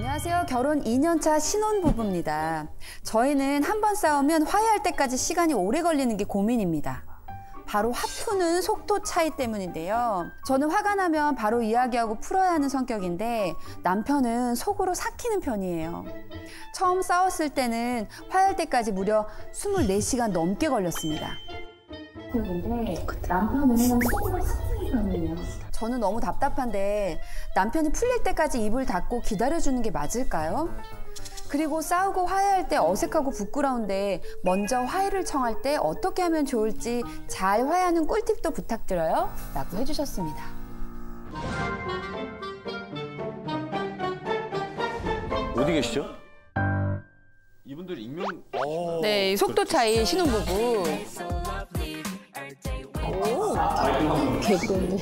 안녕하세요. 결혼 2년차 신혼부부입니다. 저희는 한 번 싸우면 화해할 때까지 시간이 오래 걸리는 게 고민입니다. 바로 화푸는 속도 차이 때문인데요. 저는 화가 나면 바로 이야기하고 풀어야 하는 성격인데 남편은 속으로 삭히는 편이에요. 처음 싸웠을 때는 화해할 때까지 무려 24시간 넘게 걸렸습니다. 근데 남편은 속으로 삭히는 편이에요. 저는 너무 답답한데 남편이 풀릴 때까지 입을 닫고 기다려주는 게 맞을까요? 그리고 싸우고 화해할 때 어색하고 부끄러운데 먼저 화해를 청할 때 어떻게 하면 좋을지 잘 화해하는 꿀팁도 부탁드려요 라고 해주셨습니다. 어디 계시죠? 이분들 익명... 네, 속도 차이 신혼부부. 오, 개꿀.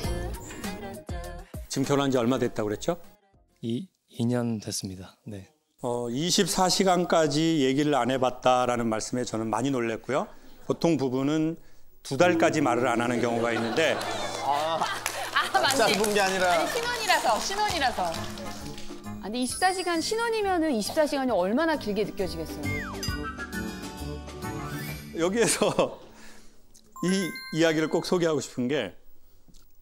지금 결혼한 지 얼마 됐다고 그랬죠? 2년 됐습니다. 네. 24시간까지 얘기를 안 해봤다라는 말씀에 저는 많이 놀랐고요. 보통 부부는 2달까지 말을 안 하는 경우가 있는데 맞네. 짧은 게 아니라... 아니, 신혼이라서. 아니, 24시간 신혼이면은 24시간이 얼마나 길게 느껴지겠어요. 여기에서 이 이야기를 꼭 소개하고 싶은 게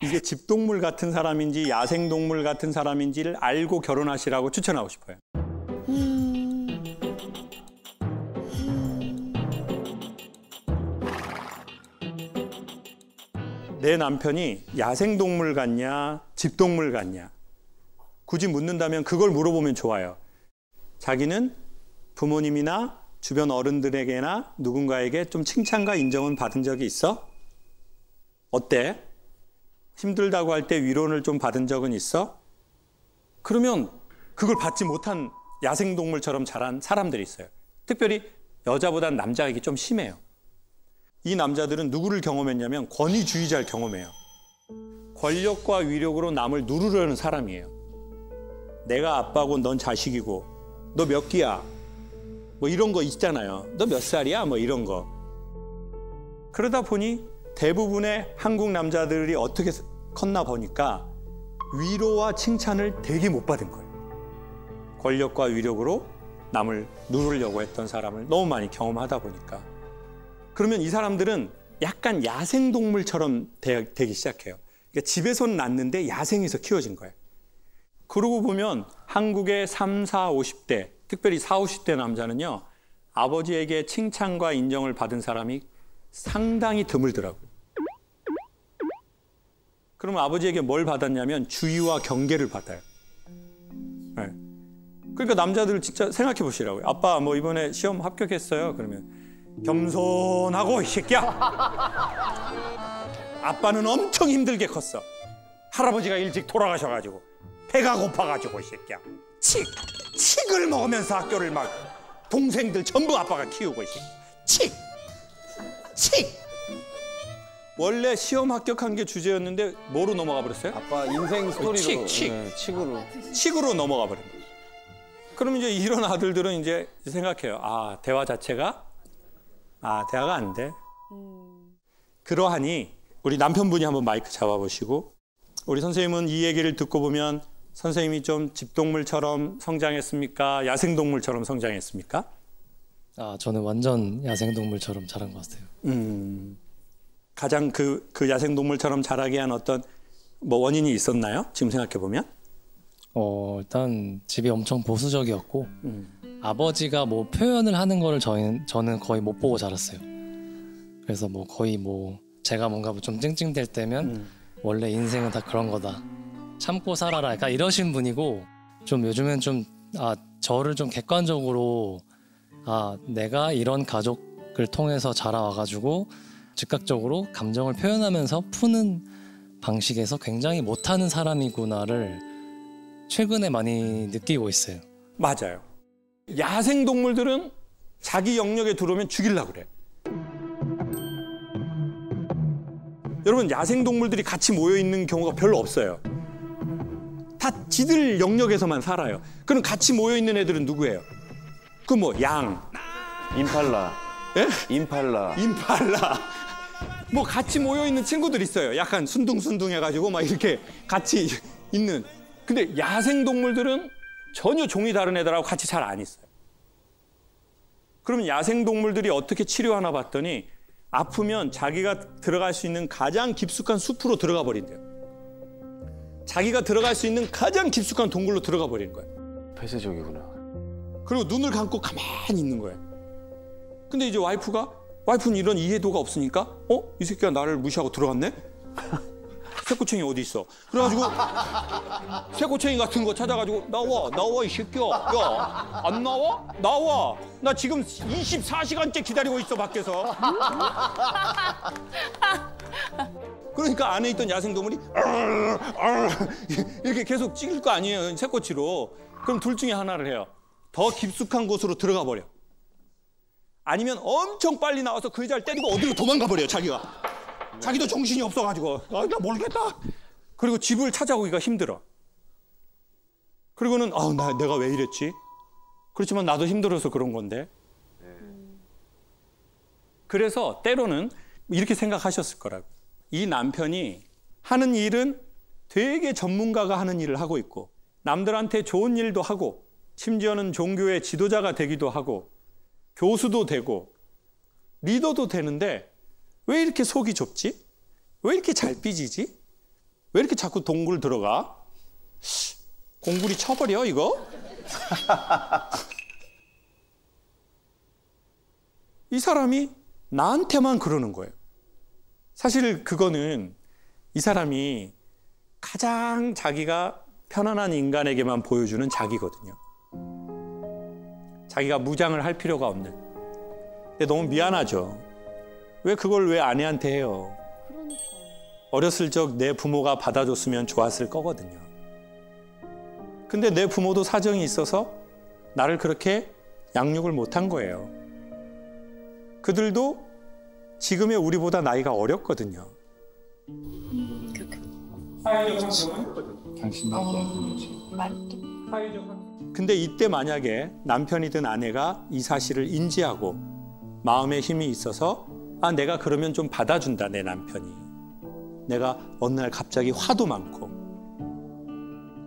이게 집동물 같은 사람인지 야생동물 같은 사람인지를 알고 결혼하시라고 추천하고 싶어요. 내 남편이 야생동물 같냐, 집동물 같냐. 굳이 묻는다면 그걸 물어보면 좋아요. 자기는 부모님이나 주변 어른들에게나 누군가에게 좀 칭찬과 인정은 받은 적이 있어? 어때? 힘들다고 할 때 위로를 좀 받은 적은 있어? 그러면 그걸 받지 못한 야생동물처럼 자란 사람들이 있어요. 특별히 여자보단 남자에게 좀 심해요. 이 남자들은 누구를 경험했냐면 권위주의자를 경험해요. 권력과 위력으로 남을 누르려는 사람이에요. 내가 아빠고 넌 자식이고 너 몇 끼야? 뭐 이런 거 있잖아요. 너 몇 살이야? 뭐 이런 거. 그러다 보니 대부분의 한국 남자들이 어떻게 컸나 보니까 위로와 칭찬을 되게 못 받은 거예요. 권력과 위력으로 남을 누르려고 했던 사람을 너무 많이 경험하다 보니까. 그러면 이 사람들은 약간 야생동물처럼 되기 시작해요. 그러니까 집에서는 낳는데 야생에서 키워진 거예요. 그러고 보면 한국의 3, 4, 50대, 특별히 4, 50대 남자는요. 아버지에게 칭찬과 인정을 받은 사람이 상당히 드물더라고요. 그러면 아버지에게 뭘 받았냐면 주의와 경계를 받아요. 네. 그러니까 남자들 진짜 생각해 보시라고요. 아빠 뭐 이번에 시험 합격했어요. 그러면 겸손하고 이 새끼야. 아빠는 엄청 힘들게 컸어. 할아버지가 일찍 돌아가셔가지고 배가 고파가지고 이 새끼야. 칡을 먹으면서 학교를 막 동생들 전부 아빠가 키우고 있어. 칡. 원래 시험 합격한 게 주제였는데 뭐로 넘어가 버렸어요? 아빠 인생 스토리로. 칡으로 넘어가 버린 거예요. 그럼 이제 이런 아들들은 이제 생각해요. 아, 대화 자체가 대화가 안 돼. 그러하니 우리 남편분이 한번 마이크 잡아보시고 우리 선생님은 이 얘기를 듣고 보면 선생님이 좀 집동물처럼 성장했습니까? 야생동물처럼 성장했습니까? 저는 완전 야생동물처럼 자란 것 같아요. 가장 그 야생동물처럼 자라게 한 어떤 뭐 원인이 있었나요? 지금 생각해 보면? 일단 집이 엄청 보수적이었고 아버지가 뭐 표현을 하는 거를 저는 거의 못 보고 자랐어요. 그래서 뭐 거의 뭐 제가 뭔가 좀 찡찡댈 때면 원래 인생은 다 그런 거다. 참고 살아라. 약간 이러신 분이고 좀 요즘엔 좀 저를 좀 객관적으로 내가 이런 가족을 통해서 자라와가지고 즉각적으로 감정을 표현하면서 푸는 방식에서 굉장히 못하는 사람이구나를 최근에 많이 느끼고 있어요. 맞아요. 야생동물들은 자기 영역에 들어오면 죽이려고 그래. 여러분 야생동물들이 같이 모여있는 경우가 별로 없어요. 다 지들 영역에서만 살아요. 그럼 같이 모여있는 애들은 누구예요? 그 뭐 양, 임팔라. 예? 임팔라. 뭐 같이 모여있는 친구들 있어요. 약간 순둥순둥해가지고 막 이렇게 같이 있는. 근데 야생동물들은 전혀 종이 다른 애들하고 같이 잘 안 있어요. 그러면 야생동물들이 어떻게 치료하나 봤더니 아프면 자기가 들어갈 수 있는 가장 깊숙한 숲으로 들어가 버린대요. 자기가 들어갈 수 있는 가장 깊숙한 동굴로 들어가 버리는 거예요. 폐쇄적이구나. 그리고 눈을 감고 가만히 있는 거예요. 근데 이제 와이프는 이런 이해도가 없으니까 이 새끼가 나를 무시하고 들어갔네? 새꼬챙이 어디 있어? 그래가지고 새꼬챙이 같은 거 찾아가지고 나와 이 새끼야. 야, 안 나와? 나와. 나 지금 24시간째 기다리고 있어 밖에서. 그러니까 안에 있던 야생동물이 이렇게 계속 찍을 거 아니에요, 새꼬치로. 그럼 둘 중에 하나를 해요. 더 깊숙한 곳으로 들어가 버려. 아니면 엄청 빨리 나와서 그 여자를 때리고 어디로 도망가 버려요, 자기가. 자기도 정신이 없어가지고 나 모르겠다. 그리고 집을 찾아오기가 힘들어. 그리고는 내가 왜 이랬지? 그렇지만 나도 힘들어서 그런 건데. 그래서 때로는 이렇게 생각하셨을 거라고. 이 남편이 하는 일은 되게 전문가가 하는 일을 하고 있고 남들한테 좋은 일도 하고 심지어는 종교의 지도자가 되기도 하고 교수도 되고 리더도 되는데 왜 이렇게 속이 좁지? 왜 이렇게 잘 삐지지? 왜 이렇게 자꾸 동굴 들어가? 공구리 쳐버려 이거? 이 사람이 나한테만 그러는 거예요. 사실 그거는 이 사람이 가장 자기가 편안한 인간에게만 보여주는 자기거든요. 자기가 무장을 할 필요가 없는. 근데 너무 미안하죠. 왜 그걸 왜 아내한테 해요? 그러니까. 어렸을 적 내 부모가 받아줬으면 좋았을 거거든요. 근데 내 부모도 사정이 있어서 나를 그렇게 양육을 못한 거예요. 그들도 지금의 우리보다 나이가 어렸거든요. 사회적 상처는 근데 이때 만약에 남편이든 아내가 이 사실을 인지하고 마음에 힘이 있어서 내가 그러면 좀 받아준다, 내 남편이. 내가 어느 날 갑자기 화도 많고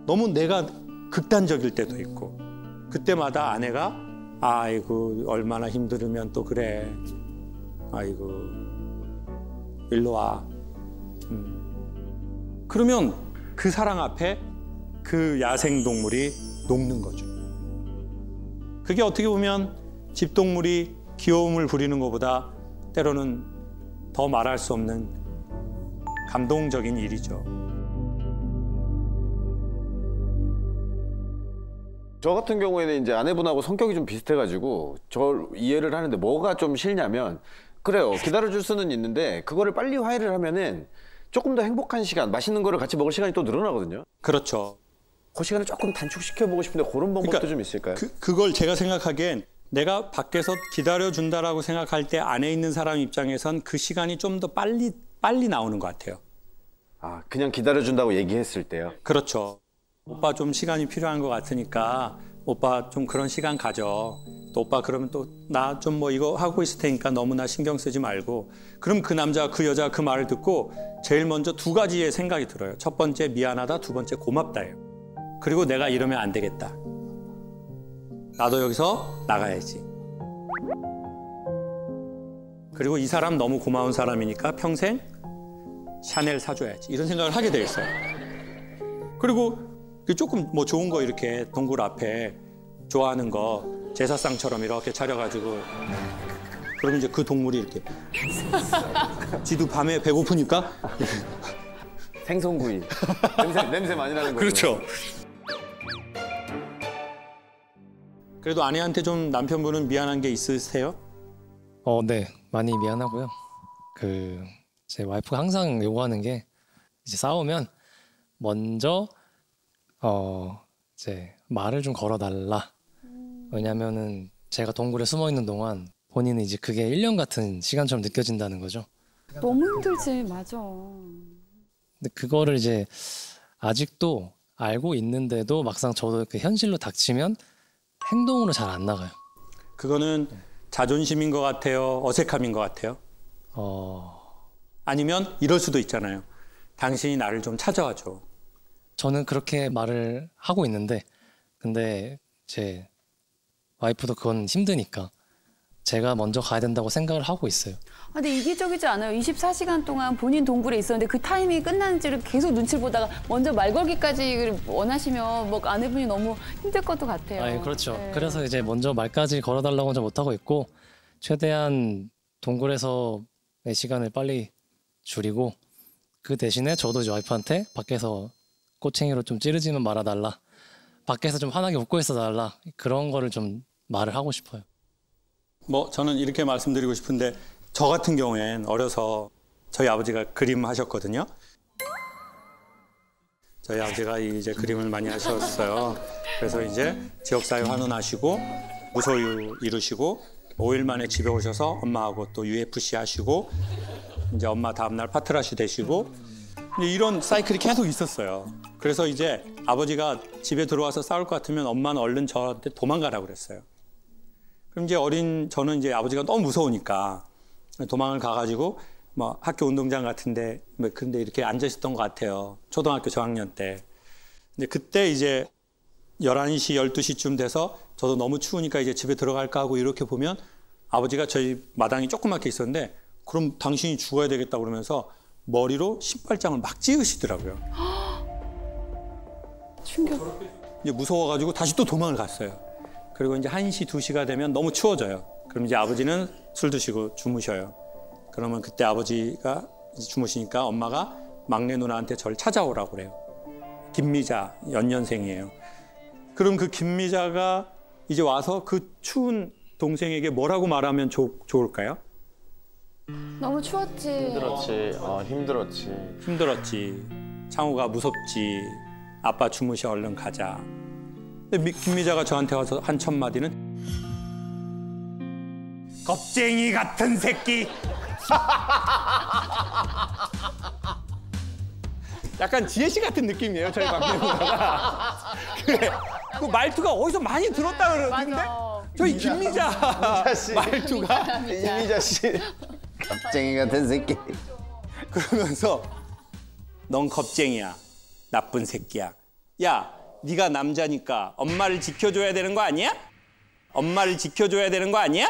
너무 내가 극단적일 때도 있고 그때마다 아내가 아이고 얼마나 힘들으면 또 그래. 아이고 일로 와. 그러면 그 사랑 앞에 그 야생동물이 녹는 거죠. 그게 어떻게 보면 집동물이 귀여움을 부리는 것보다 때로는 더 말할 수 없는 감동적인 일이죠. 저 같은 경우에는 이제 아내분하고 성격이 좀 비슷해가지고 저 이해를 하는데 뭐가 좀 싫냐면 그래요. 기다려줄 수는 있는데 그거를 빨리 화해를 하면은 조금 더 행복한 시간, 맛있는 거를 같이 먹을 시간이 또 늘어나거든요. 그렇죠. 그 시간을 조금 단축시켜보고 싶은데 그런 방법도 좀 있을까요? 그걸 제가 생각하기엔 내가 밖에서 기다려준다라고 생각할 때 안에 있는 사람 입장에선 그 시간이 좀 더 빨리 나오는 것 같아요. 아, 그냥 기다려준다고 얘기했을 때요? 그렇죠. 오빠 좀 시간이 필요한 것 같으니까 오빠 좀 그런 시간 가져. 또 오빠 그러면 또 나 좀 뭐 이거 하고 있을 테니까 너무나 신경 쓰지 말고. 그럼 그 남자 그 여자 그 말을 듣고 제일 먼저 두 가지의 생각이 들어요. 첫 번째 미안하다, 두 번째 고맙다예요. 그리고 내가 이러면 안 되겠다. 나도 여기서 나가야지. 그리고 이 사람 너무 고마운 사람이니까 평생 샤넬 사줘야지. 이런 생각을 하게 돼 있어요. 그리고 조금 뭐 좋은 거 이렇게 동굴 앞에 좋아하는 거 제사상처럼 이렇게 차려가지고 그러면 이제 그 동물이 이렇게 지도 밤에 배고프니까 생선구이. 냄새 많이 나는 거죠. 그렇죠. 그래도 아내한테 좀 남편분은 미안한 게 있으세요? 네, 많이 미안하고요. 제 와이프가 항상 요구하는 게 이제 싸우면 먼저 이제 말을 좀 걸어달라. 왜냐면은 제가 동굴에 숨어 있는 동안 본인은 이제 그게 1년 같은 시간처럼 느껴진다는 거죠. 너무 힘들지, 맞아. 근데 그거를 이제 아직도 알고 있는데도 막상 저도 그 현실로 닥치면 행동으로 잘 안 나가요. 그거는 자존심인 것 같아요? 어색함인 것 같아요? 아니면 이럴 수도 있잖아요. 당신이 나를 좀 찾아와 줘. 저는 그렇게 말을 하고 있는데 근데 제 와이프도 그건 힘드니까 제가 먼저 가야 된다고 생각을 하고 있어요. 아, 근데 이기적이지 않아요? 24시간 동안 본인 동굴에 있었는데 그 타이밍이 끝나는지를 계속 눈치를 보다가 먼저 말 걸기까지 원하시면 뭐 아내분이 너무 힘들 것도 같아요. 아, 그렇죠. 네. 그래서 이제 먼저 말까지 걸어달라고는 좀 못하고 있고 최대한 동굴에서 내 시간을 빨리 줄이고 그 대신에 저도 이제 와이프한테 밖에서 꼬챙이로 좀 찌르지는 말아달라. 밖에서 좀 환하게 웃고 있어달라. 그런 거를 좀 말을 하고 싶어요. 뭐 저는 이렇게 말씀드리고 싶은데 저 같은 경우엔 어려서 저희 아버지가 그림 하셨거든요. 저희 아버지가 이제 그림을 많이 하셨어요. 그래서 이제 지역사회 환원하시고 무소유 이루시고 5일 만에 집에 오셔서 엄마하고 또 UFC 하시고 이제 엄마 다음날 파트라시 되시고 이제 이런 사이클이 계속 있었어요. 그래서 이제 아버지가 집에 들어와서 싸울 것 같으면 엄마는 얼른 저한테 도망가라고 그랬어요. 그럼 이제 저는 이제 아버지가 너무 무서우니까 도망을 가가지고 뭐 학교 운동장 같은데 뭐 근데 이렇게 앉아 있었던 것 같아요. 초등학교 저학년 때. 근데 그때 이제 11시, 12시쯤 돼서 저도 너무 추우니까 이제 집에 들어갈까 하고 이렇게 보면 아버지가 저희 마당이 조그맣게 있었는데 그럼 당신이 죽어야 되겠다 그러면서 머리로 신발장을 막 찌으시더라고요. 충격. 이제 무서워가지고 다시 또 도망을 갔어요. 그리고 이제 1시, 2시가 되면 너무 추워져요. 그럼 이제 아버지는 술 드시고 주무셔요. 그러면 그때 아버지가 이제 주무시니까 엄마가 막내 누나한테 저를 찾아오라고 그래요. 김미자, 연년생이에요. 그럼 그 김미자가 이제 와서 그 추운 동생에게 뭐라고 말하면 좋을까요? 너무 추웠지. 힘들었지. 힘들었지. 힘들었지. 창우가 무섭지. 아빠 주무셔 얼른 가자. 근데 김미자가 저한테 와서 한 첫 마디는 겁쟁이 같은 새끼. 약간 지혜 씨 같은 느낌이에요, 저희 막내 누나가. 그래. 그 말투가 어디서 많이 들었다 그러는데 맞아. 저희 김미자 말투가 이미자 씨. 갑쟁이 같은 새끼. 그러면서 넌 겁쟁이야. 나쁜 새끼야. 야, 네가 남자니까 엄마를 지켜줘야 되는 거 아니야? 엄마를 지켜줘야 되는 거 아니야?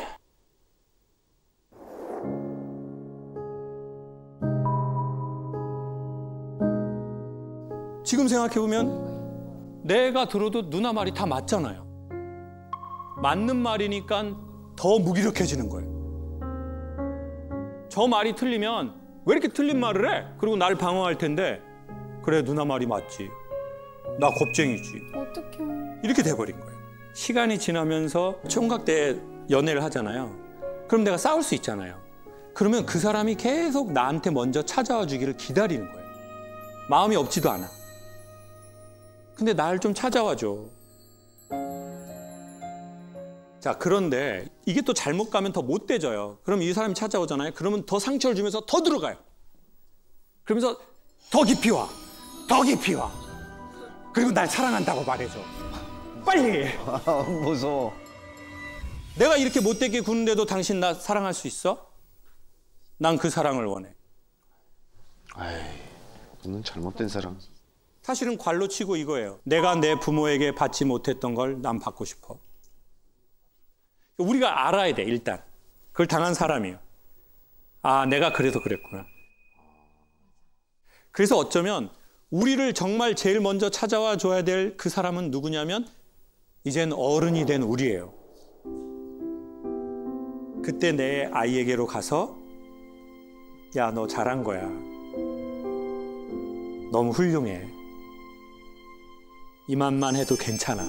지금 생각해보면 내가 들어도 누나 말이 다 맞잖아요. 맞는 말이니까 더 무기력해지는 거예요. 저 말이 틀리면 왜 이렇게 틀린 말을 해? 그리고 나를 방어할 텐데 그래 누나 말이 맞지. 나 겁쟁이지. 어떡해. 이렇게 돼버린 거예요. 시간이 지나면서 총각 때 연애를 하잖아요. 그럼 내가 싸울 수 있잖아요. 그러면 그 사람이 계속 나한테 먼저 찾아와 주기를 기다리는 거예요. 마음이 없지도 않아. 근데 날 좀 찾아와 줘. 자, 그런데 이게 또 잘못 가면 더 못돼져요. 그럼 이 사람이 찾아오잖아요. 그러면 더 상처를 주면서 더 들어가요. 그러면서 더 깊이 와. 더 깊이 와. 그리고 날 사랑한다고 말해줘. 빨리. 무서워. 내가 이렇게 못되게 구는데도 당신 나 사랑할 수 있어? 난 그 사랑을 원해. 너는 잘못된 사람. 사실은 괄로 치고 이거예요. 내가 내 부모에게 받지 못했던 걸 난 받고 싶어. 우리가 알아야 돼, 일단. 그걸 당한 사람이에요. 아, 내가 그래서 그랬구나. 그래서 어쩌면 우리를 정말 제일 먼저 찾아와 줘야 될 그 사람은 누구냐면 이젠 어른이 된 우리예요. 그때 내 아이에게로 가서 야, 너 잘한 거야. 너무 훌륭해. 이만만 해도 괜찮아.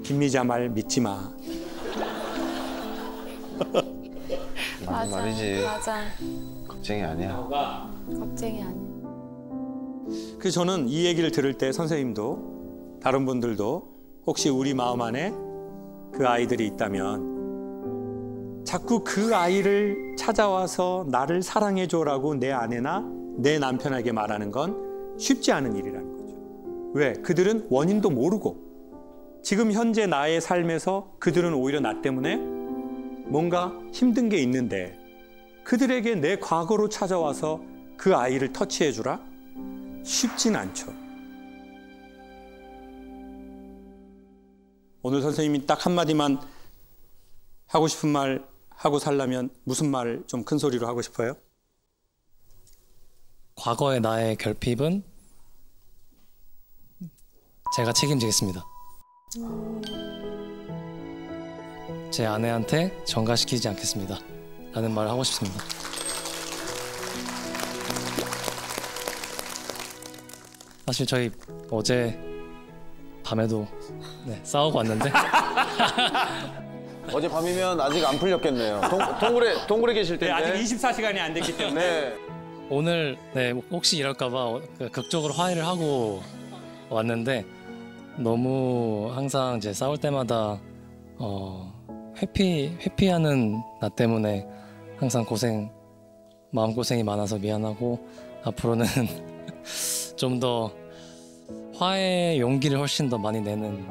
김미자 말 믿지 마. 맞아. 말이지. 맞아. 겁쟁이 아니야. 겁쟁이 아니야. 그래서 저는 이 얘기를 들을 때 선생님도 다른 분들도 혹시 우리 마음 안에 그 아이들이 있다면 자꾸 그 아이를 찾아와서 나를 사랑해줘라고 내 아내나 내 남편에게 말하는 건 쉽지 않은 일이라는 거죠. 왜? 그들은 원인도 모르고 지금 현재 나의 삶에서 그들은 오히려 나 때문에 뭔가 힘든 게 있는데 그들에게 내 과거로 찾아와서 그 아이를 터치해주라? 쉽진 않죠. 오늘 선생님이 딱 한마디만 하고 싶은 말 하고 살려면 무슨 말 좀 큰 소리로 하고 싶어요? 과거의 나의 결핍은 제가 책임지겠습니다. 제 아내한테 전가시키지 않겠습니다. 라는 말을 하고 싶습니다. 사실 저희 어제 밤에도 싸우고 왔는데 어제 밤이면 아직 안 풀렸겠네요. 동굴에 계실 텐데. 아직 24시간이 안 됐기 때문에. 네. 오늘 혹시 이럴까봐 극적으로 화해를 하고 왔는데 너무 항상 이제 싸울 때마다 회피하는 나 때문에 항상 마음고생이 많아서 미안하고 앞으로는 좀 더 화해 용기를 훨씬 더 많이 내는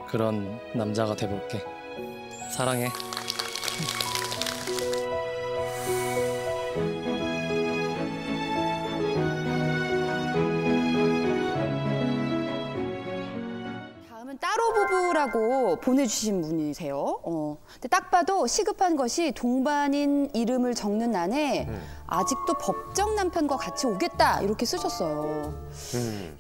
그런 남자가 돼볼게. 사랑해. 다음은 따로 부부라고 보내주신 분이세요. 근데 딱 봐도 시급한 것이 동반인 이름을 적는 난에 아직도 법정 남편과 같이 오겠다 이렇게 쓰셨어요.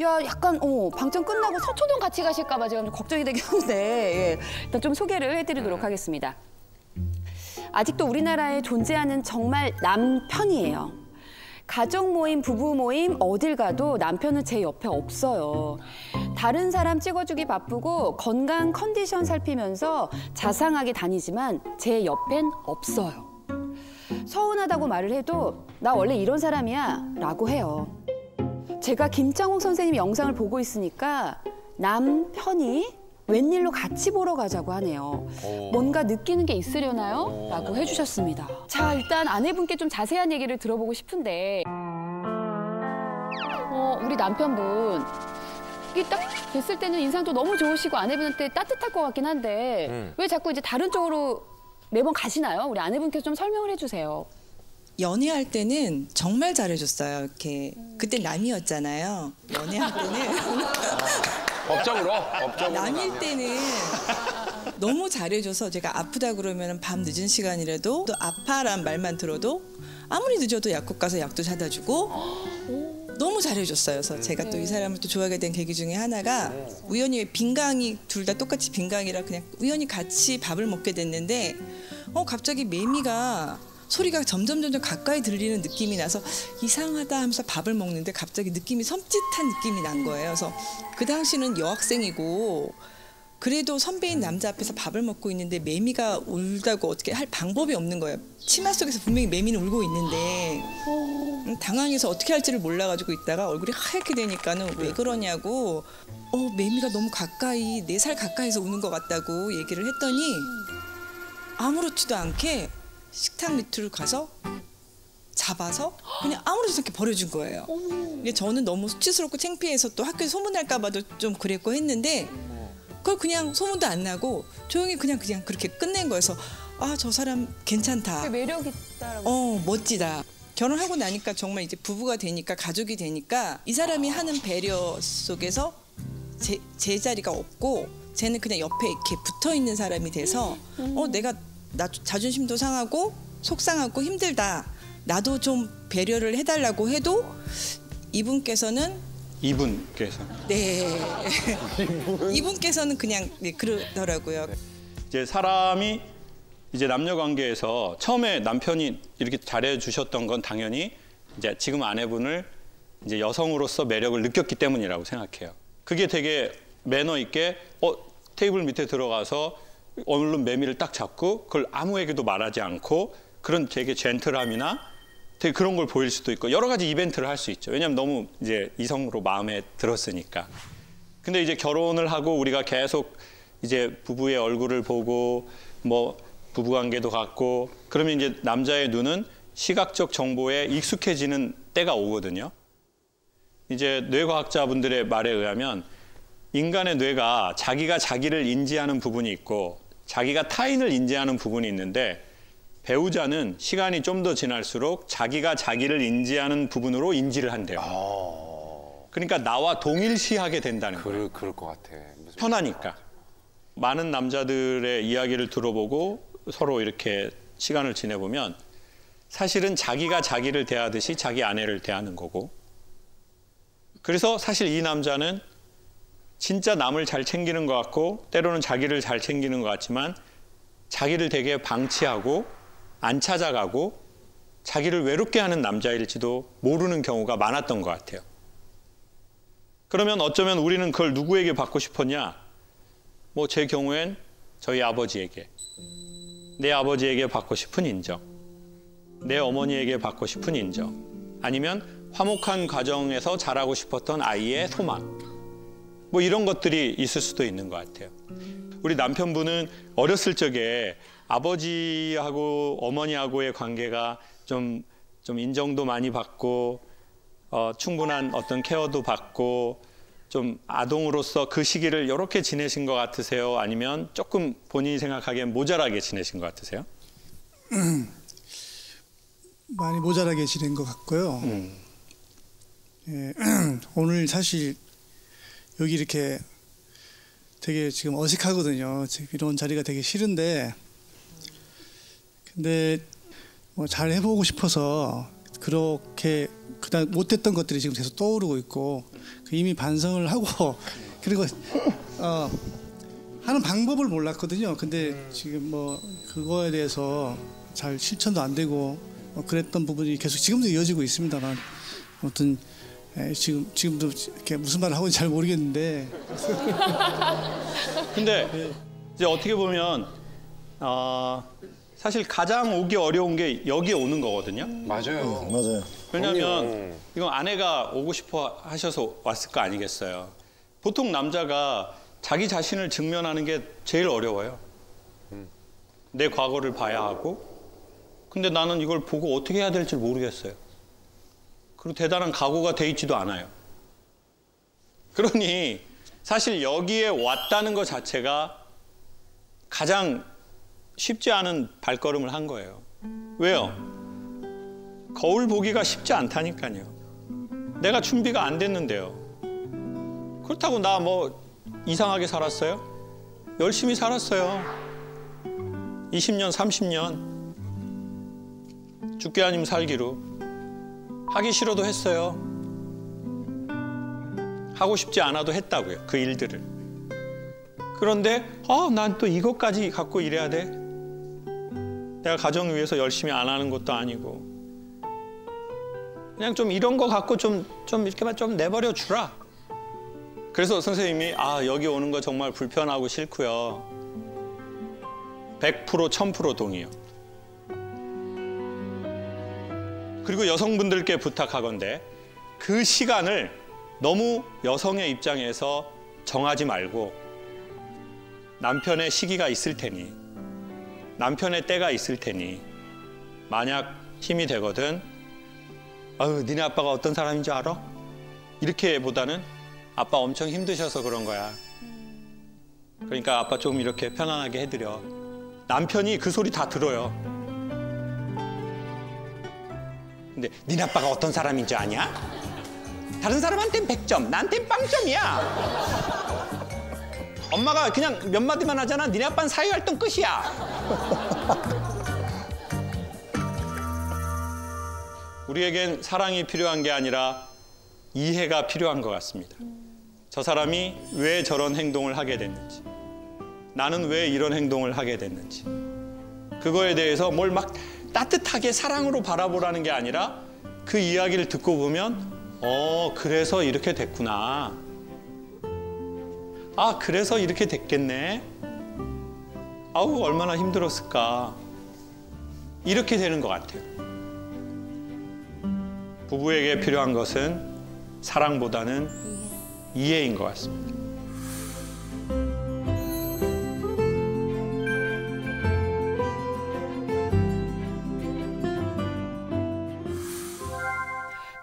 야, 약간 방청 끝나고 서초동 같이 가실까봐 제가 좀 걱정이 되긴 하는데 예, 일단 좀 소개를 해드리도록 하겠습니다. 아직도 우리나라에 존재하는 정말 남편이에요. 가족 모임, 부부 모임 어딜 가도 남편은 제 옆에 없어요. 다른 사람 찍어주기 바쁘고 건강 컨디션 살피면서 자상하게 다니지만 제 옆엔 없어요. 서운하다고 말을 해도 나 원래 이런 사람이야 라고 해요. 제가 김창옥 선생님 영상을 보고 있으니까 남편이 웬일로 같이 보러 가자고 하네요. 뭔가 느끼는 게 있으려나요? 라고 해주셨습니다. 자, 일단 아내분께 좀 자세한 얘기를 들어보고 싶은데 우리 남편분 이게 딱 뵀을 때는 인상도 너무 좋으시고 아내분한테 따뜻할 것 같긴 한데 왜 자꾸 이제 다른 쪽으로 매번 가시나요? 우리 아내분께서 좀 설명을 해주세요. 연애할 때는 정말 잘해줬어요. 이렇게 그때 남이었잖아요. 연애할 때는 법적으로 남일 때는 너무 잘해줘서 제가 아프다 그러면 밤 늦은 시간이라도 또 아파란 말만 들어도 아무리 늦어도 약국 가서 약도 사다 주고 너무 잘해줬어요. 그래서 제가 또 이 사람을 또 좋아하게 된 계기 중에 하나가 우연히 빈강이 둘 다 똑같이 빈강이라 그냥 우연히 같이 밥을 먹게 됐는데 갑자기 매미가 소리가 점점 가까이 들리는 느낌이 나서 이상하다 하면서 밥을 먹는데 갑자기 느낌이 섬찟한 느낌이 난 거예요. 그래서 그 당시는 여학생이고 그래도 선배인 남자 앞에서 밥을 먹고 있는데 매미가 울다고 어떻게 할 방법이 없는 거예요. 치마 속에서 분명히 매미는 울고 있는데 당황해서 어떻게 할지를 몰라가지고 있다가 얼굴이 하얗게 되니까는 왜 그러냐고 매미가 너무 가까이 4살 가까이서 우는 것 같다고 얘기를 했더니 아무렇지도 않게 식탁 밑으로 가서 잡아서 그냥 아무렇지도 않게 버려준 거예요. 근데 저는 너무 수치스럽고 창피해서 또 학교에 소문날까 봐도 좀 그랬고 했는데 그걸 그냥 소문도 안 나고 조용히 그냥 그렇게 끝낸 거여서 저 사람 괜찮다. 매력 있다라고. 멋지다. 결혼하고 나니까 정말 이제 부부가 되니까 가족이 되니까 이 사람이 하는 배려 속에서 제 자리가 없고 쟤는 그냥 옆에 이렇게 붙어 있는 사람이 돼서 내가 나 자존심도 상하고 속상하고 힘들다. 나도 좀 배려를 해달라고 해도 이분께서는 네. 이분께서는 그냥 그러더라고요. 이제 사람이 이제 남녀 관계에서 처음에 남편이 이렇게 잘해 주셨던 건 당연히 이제 지금 아내분을 이제 여성으로서 매력을 느꼈기 때문이라고 생각해요. 그게 되게 매너 있게 테이블 밑에 들어가서 얼른 매미를 딱 잡고 그걸 아무에게도 말하지 않고 그런 되게 젠틀함이나 되게 그런 걸 보일 수도 있고 여러 가지 이벤트를 할 수 있죠. 왜냐하면 너무 이제 이성으로 마음에 들었으니까. 근데 이제 결혼을 하고 우리가 계속 이제 부부의 얼굴을 보고 뭐 부부관계도 갖고 그러면 이제 남자의 눈은 시각적 정보에 익숙해지는 때가 오거든요. 이제 뇌과학자분들의 말에 의하면 인간의 뇌가 자기가 자기를 인지하는 부분이 있고 자기가 타인을 인지하는 부분이 있는데 배우자는 시간이 좀 더 지날수록 자기가 자기를 인지하는 부분으로 인지를 한대요. 그러니까 나와 동일시하게 된다는 거예요. 그럴 것 같아. 편하니까. 많은 남자들의 이야기를 들어보고 서로 이렇게 시간을 지내보면 사실은 자기가 자기를 대하듯이 자기 아내를 대하는 거고, 그래서 사실 이 남자는 진짜 남을 잘 챙기는 것 같고 때로는 자기를 잘 챙기는 것 같지만 자기를 되게 방치하고 안 찾아가고 자기를 외롭게 하는 남자일지도 모르는 경우가 많았던 것 같아요. 그러면 어쩌면 우리는 그걸 누구에게 받고 싶었냐? 뭐 제 경우엔 저희 아버지에게, 내 아버지에게 받고 싶은 인정, 내 어머니에게 받고 싶은 인정, 아니면 화목한 가정에서 자라고 싶었던 아이의 소망, 뭐 이런 것들이 있을 수도 있는 것 같아요. 우리 남편분은 어렸을 적에 아버지하고 어머니하고의 관계가 좀 인정도 많이 받고 충분한 어떤 케어도 받고 좀 아동으로서 그 시기를 이렇게 지내신 것 같으세요? 아니면 조금 본인이 생각하기엔 모자라게 지내신 것 같으세요? 많이 모자라게 지낸 것 같고요. 예, 오늘 사실 여기 이렇게 되게 지금 어색하거든요. 이런 자리가 되게 싫은데, 근데 뭐 잘 해보고 싶어서 그렇게 그다음 못했던 것들이 지금 계속 떠오르고 있고, 이미 반성을 하고 그리고 하는 방법을 몰랐거든요. 근데 지금 뭐 그거에 대해서 잘 실천도 안 되고 그랬던 부분이 계속 지금도 이어지고 있습니다만, 아무튼 지금도 이렇게 무슨 말을 하고 있는지 잘 모르겠는데. 근데 이제 어떻게 보면 사실 가장 오기 어려운 게 여기에 오는 거거든요. 맞아요. 맞아요. 왜냐하면 이건 아내가 오고 싶어 하셔서 왔을 거 아니겠어요. 보통 남자가 자기 자신을 직면하는 게 제일 어려워요. 내 과거를 봐야 하고, 근데 나는 이걸 보고 어떻게 해야 될지 모르겠어요. 그리고 대단한 각오가 돼 있지도 않아요. 그러니 사실 여기에 왔다는 것 자체가 가장 쉽지 않은 발걸음을 한 거예요. 왜요? 거울 보기가 쉽지 않다니까요. 내가 준비가 안 됐는데요. 그렇다고 나 뭐 이상하게 살았어요? 열심히 살았어요. 20년, 30년. 죽기 아니면 살기로. 하기 싫어도 했어요. 하고 싶지 않아도 했다고요. 그 일들을. 그런데 난 또 이것까지 갖고 이래야 돼? 내가 가정을 위해서 열심히 안 하는 것도 아니고. 그냥 좀 이런 거 갖고 좀 이렇게만 좀 내버려 주라. 그래서 선생님이 여기 오는 거 정말 불편하고 싫고요. 100% 1000% 동의요. 그리고 여성분들께 부탁하건대 그 시간을 너무 여성의 입장에서 정하지 말고, 남편의 시기가 있을 테니, 남편의 때가 있을 테니, 만약 힘이 되거든 니네 아빠가 어떤 사람인 줄 알아? 이렇게 보다는 아빠 엄청 힘드셔서 그런 거야. 그러니까 아빠 좀 이렇게 편안하게 해드려. 남편이 그 소리 다 들어요. 근데 니네 아빠가 어떤 사람인 줄 아냐? 다른 사람한텐 100점, 나한텐 0점이야. 엄마가 그냥 몇 마디만 하잖아. 니네 아빠는 사회활동 끝이야. 우리에겐 사랑이 필요한 게 아니라 이해가 필요한 것 같습니다. 저 사람이 왜 저런 행동을 하게 됐는지, 나는 왜 이런 행동을 하게 됐는지, 그거에 대해서 뭘 막 따뜻하게 사랑으로 바라보라는 게 아니라 그 이야기를 듣고 보면 그래서 이렇게 됐구나. 그래서 이렇게 됐겠네. 아우 얼마나 힘들었을까. 이렇게 되는 것 같아요. 부부에게 필요한 것은 사랑보다는 이해인 것 같습니다.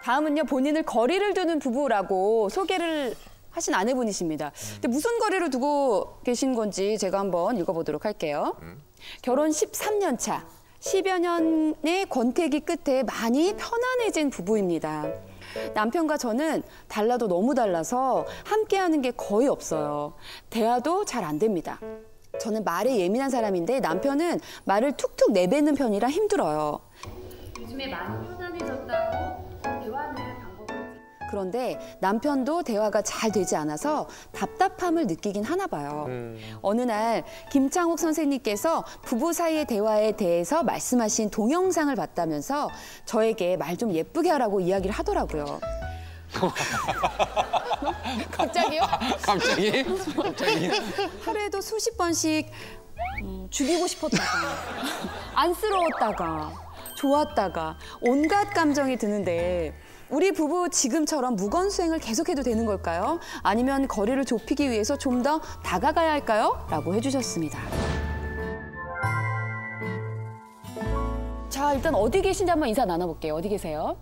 다음은요, 본인을 거리를 두는 부부라고 소개를 하신 아내분이십니다. 근데 무슨 거리를 두고 계신 건지 제가 한번 읽어보도록 할게요. 결혼 13년 차, 10여 년의 권태기 끝에 많이 편안해진 부부입니다. 남편과 저는 달라도 너무 달라서 함께하는 게 거의 없어요. 대화도 잘 안 됩니다. 저는 말에 예민한 사람인데 남편은 말을 툭툭 내뱉는 편이라 힘들어요. 요즘에 많이 편안해졌다고 대화는 방법을... 그런데 남편도 대화가 잘 되지 않아서 답답함을 느끼긴 하나 봐요. 어느 날 김창옥 선생님께서 부부 사이의 대화에 대해서 말씀하신 동영상을 봤다면서 저에게 말 좀 예쁘게 하라고 이야기를 하더라고요. 갑자기요? 갑자기? 하루에도 수십 번씩 죽이고 싶었다가 안쓰러웠다가 좋았다가 온갖 감정이 드는데 우리 부부 지금처럼 무건수행을 계속해도 되는 걸까요? 아니면 거리를 좁히기 위해서 좀 더 다가가야 할까요? 라고 해주셨습니다. 자, 일단 어디 계신지 한번 인사 나눠볼게요. 어디 계세요?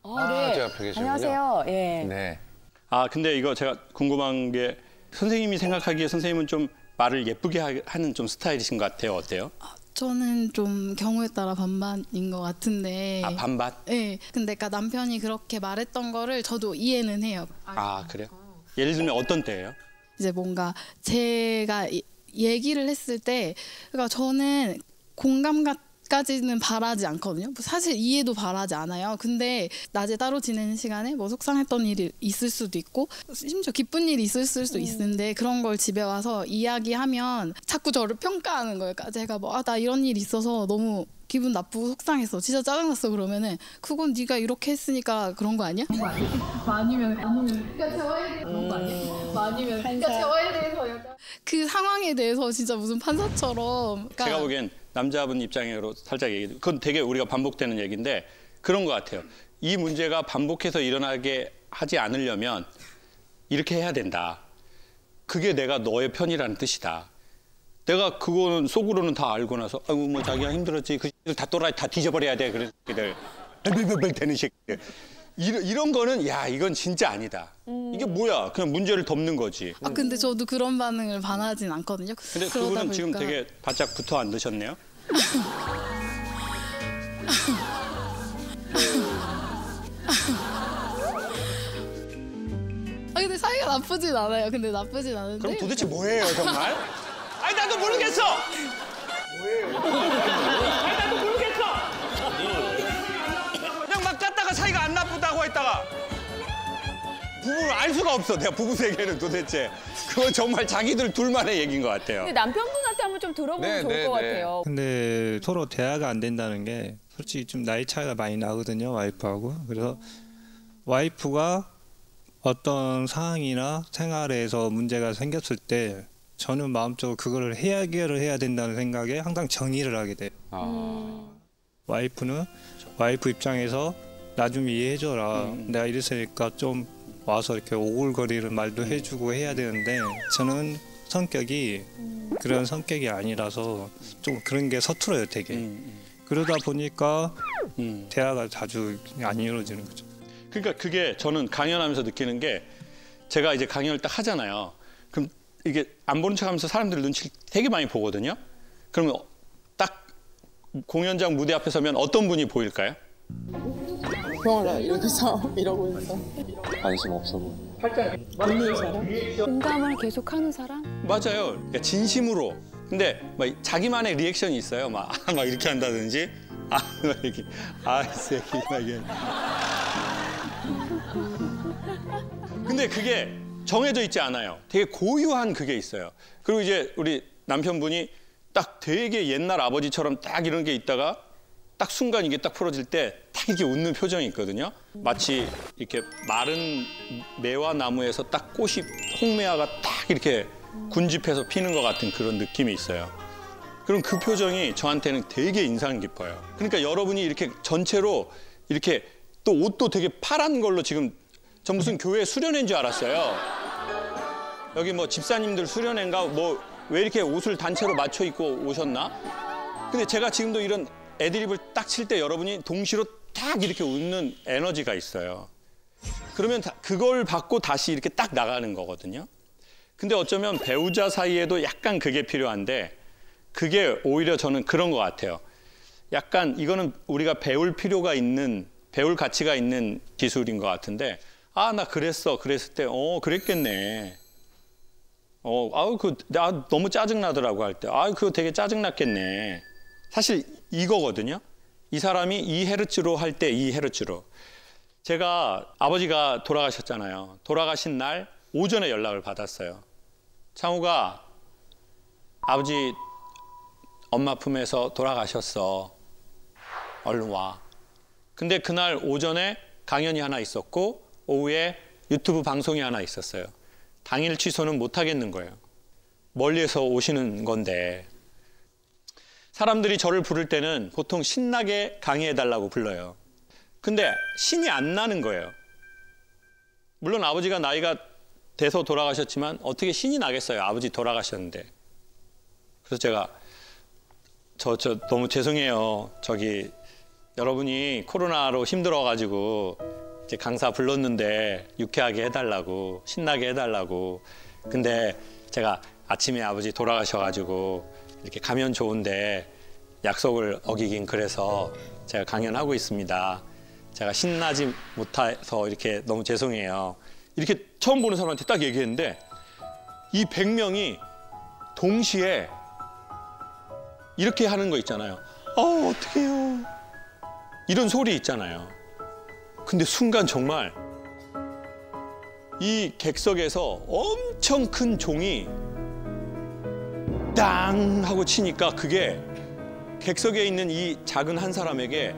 네. 저 옆에 계시군요. 안녕하세요. 예. 네. 아, 근데 이거 제가 궁금한 게 선생님이 생각하기에 선생님은 좀 말을 예쁘게 하는 좀 스타일이신 것 같아요. 어때요? 저는 좀 경우에 따라 반반인 것 같은데. 아, 반반? 네. 근데 그러니까 남편이 그렇게 말했던 거를 저도 이해는 해요. 아, 그래요? 예를 들면 어떤 때예요? 이제 뭔가 제가 얘기를 했을 때, 그러니까 저는 공감까지는 바라지 않거든요. 사실 이해도 바라지 않아요. 근데 낮에 따로 지내는 시간에 뭐 속상했던 일이 있을 수도 있고 심지어 기쁜 일이 있을 수도 있는데 그런 걸 집에 와서 이야기하면 자꾸 저를 평가하는 거예요. 그러니까 제가 뭐 나 이런 일이 있어서 너무 기분 나쁘고 속상했어. 진짜 짜증났어. 그러면은 그건 네가 이렇게 했으니까 그런 거 아니야? 아니면 그러니까 저에 대해서 그런 거 아니야? 아니면 그러니까 저에 대해서 약간 그 상황에 대해서 진짜 무슨 판사처럼 그러니까 제가 보기엔 남자분 입장으로 살짝 얘기해. 그건 되게 우리가 반복되는 얘기인데 그런 것 같아요. 이 문제가 반복해서 일어나게 하지 않으려면 이렇게 해야 된다. 그게 내가 너의 편이라는 뜻이다. 내가 그거는 속으로는 다 알고 나서 아이고 뭐 자기가 힘들었지 그 새끼들 다 또라이 다 뒤져버려야 돼 그런 새끼들 벨벨벨 되는 새끼들 이런 거는 야 이건 진짜 아니다. 이게 뭐야 그냥 문제를 덮는 거지. 아 근데 저도 그런 반응을 바라진 않거든요. 근데 그분은 지금 되게 바짝 붙어 앉으셨네요. 아 근데 사이가 나쁘진 않아요. 근데 나쁘진 않은데. 그럼 도대체 뭐예요 정말? 아니 나도 모르겠어. 뭐예요? 아니 나도 모르겠어. 그냥 막 깠다가 사이가 안 나쁘다고 했다가 부부를 알 수가 없어. 내가 부부 세계는 도대체 그건 정말 자기들 둘만의 얘기인 것 같아요. 근데 남편분한테 한번 좀 들어보면 좋을 것 같아요. 근데 서로 대화가 안 된다는 게 솔직히 좀 나이 차이가 많이 나거든요, 와이프하고. 그래서 와이프가 어떤 상황이나 생활에서 문제가 생겼을 때 저는 마음적으로 그거를 해결을 해야 된다는 생각에 항상 정의를 하게 돼요. 와이프는 와이프 입장에서 나 좀 이해해줘라. 내가 이랬으니까 좀 와서 이렇게 오글거리는 말도 해주고 해야 되는데 저는 성격이 그런 성격이 아니라서 좀 그런 게 서툴어요, 되게. 그러다 보니까 대화가 자주 안 이루어지는 거죠. 그러니까 그게 저는 강연하면서 느끼는 게 제가 이제 강연을 딱 하잖아요. 그럼 이게 안 보는 척하면서 사람들 눈치를 되게 많이 보거든요. 그러면 딱 공연장 무대 앞에 서면 어떤 분이 보일까요? 병원에 여기서 이러고 있어. 관심 없어 보여. 웃는 사람? 공감을 계속하는 사람? 맞아요. 그러니까 진심으로. 근데 막 자기만의 리액션이 있어요. 막 이렇게 한다든지, 막 이렇게, 이 새끼 막 이게. 근데 그게 정해져 있지 않아요. 되게 고유한 그게 있어요. 그리고 이제 우리 남편분이 딱 되게 옛날 아버지처럼 딱 이런 게 있다가 딱 순간 이게 딱 풀어질 때 딱 이렇게 웃는 표정이 있거든요. 마치 이렇게 마른 매화 나무에서 딱 꽃이 홍매화가 딱 이렇게 군집해서 피는 것 같은 그런 느낌이 있어요. 그럼 그 표정이 저한테는 되게 인상 깊어요. 그러니까 여러분이 이렇게 전체로 이렇게 또 옷도 되게 파란 걸로 지금 전 무슨 교회 수련회인 줄 알았어요. 여기 뭐 집사님들 수련회인가 뭐 왜 이렇게 옷을 단체로 맞춰 입고 오셨나? 근데 제가 지금도 이런 애드립을 딱 칠 때 여러분이 동시로 딱 이렇게 웃는 에너지가 있어요. 그러면 그걸 받고 다시 이렇게 딱 나가는 거거든요. 근데 어쩌면 배우자 사이에도 약간 그게 필요한데 그게 오히려 저는 그런 것 같아요. 약간 이거는 우리가 배울 필요가 있는 배울 가치가 있는 기술인 것 같은데 아, 나 그랬을 때 그랬겠네. 나 너무 짜증나더라고 할 때 그거 되게 짜증났겠네. 사실 이거거든요. 이 사람이 이 헤르츠로 할 때 이 헤르츠로. 제가 아버지가 돌아가셨잖아요. 돌아가신 날 오전에 연락을 받았어요. 창우가 아버지 엄마 품에서 돌아가셨어. 얼른 와. 근데 그날 오전에 강연이 하나 있었고 오후에 유튜브 방송이 하나 있었어요. 당일 취소는 못 하겠는 거예요. 멀리에서 오시는 건데. 사람들이 저를 부를 때는 보통 신나게 강의해달라고 불러요. 근데 신이 안 나는 거예요. 물론 아버지가 나이가 돼서 돌아가셨지만 어떻게 신이 나겠어요. 아버지 돌아가셨는데. 그래서 제가 저 너무 죄송해요. 여러분이 코로나로 힘들어가지고 이제 강사 불렀는데 유쾌하게 해달라고 신나게 해달라고. 근데 제가 아침에 아버지 돌아가셔가지고 이렇게 가면 좋은데 약속을 어기긴 그래서 제가 강연하고 있습니다. 제가 신나지 못해서 이렇게 너무 죄송해요. 이렇게 처음 보는 사람한테 딱 얘기했는데 이 100명이 동시에 이렇게 하는 거 있잖아요. 어떡해요. 이런 소리 있잖아요. 근데 순간 정말 이 객석에서 엄청 큰 종이 땅 하고 치니까 그게 객석에 있는 이 작은 한 사람에게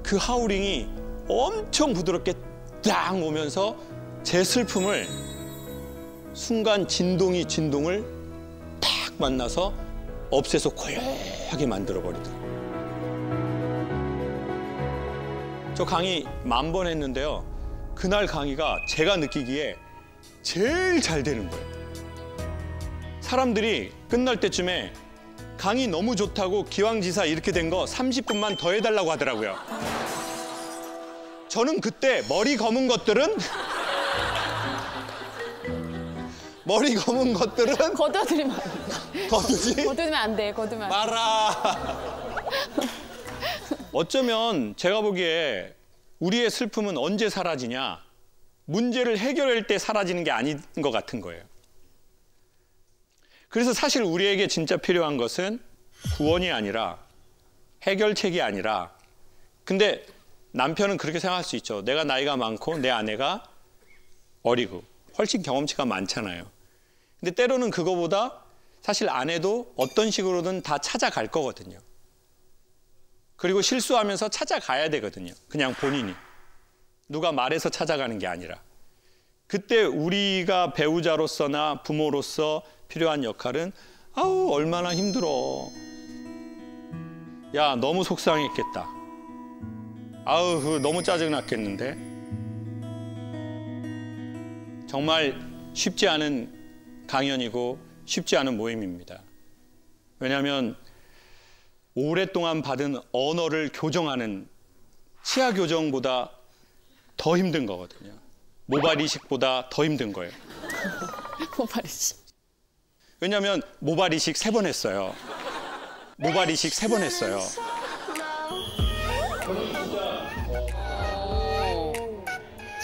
그 하우링이 엄청 부드럽게 땅 오면서 제 슬픔을 순간 진동을 탁 만나서 없애서 고요하게 만들어버리더라고요. 저 강의 10,000번 했는데요. 그날 강의가 제가 느끼기에 제일 잘 되는 거예요. 사람들이 끝날 때쯤에 강의 너무 좋다고 기왕지사 이렇게 된 거 30분만 더 해달라고 하더라고요. 저는 그때 머리 검은 것들은 거둬들이면 안 돼. 거두면 안 돼. 거두면 안 돼. 말아. 어쩌면 제가 보기에 우리의 슬픔은 언제 사라지냐? 문제를 해결할 때 사라지는 게 아닌 것 같은 거예요. 그래서 사실 우리에게 진짜 필요한 것은 구원이 아니라 해결책이 아니라, 근데 남편은 그렇게 생각할 수 있죠. 내가 나이가 많고 내 아내가 어리고 훨씬 경험치가 많잖아요. 근데 때로는 그거보다 사실 아내도 어떤 식으로든 다 찾아갈 거거든요. 그리고 실수하면서 찾아가야 되거든요. 그냥 본인이. 누가 말해서 찾아가는 게 아니라. 그때 우리가 배우자로서나 부모로서 필요한 역할은 아우 얼마나 힘들어. 야 너무 속상했겠다. 아우 너무 짜증났겠는데. 정말 쉽지 않은 강연이고 쉽지 않은 모임입니다. 왜냐하면 오랫동안 받은 언어를 교정하는 치아 교정보다 더 힘든 거거든요. 모발 이식보다 더 힘든 거예요. 모발 이식. 왜냐하면 모발 이식 3번 했어요. 모발 이식 3번 했어요.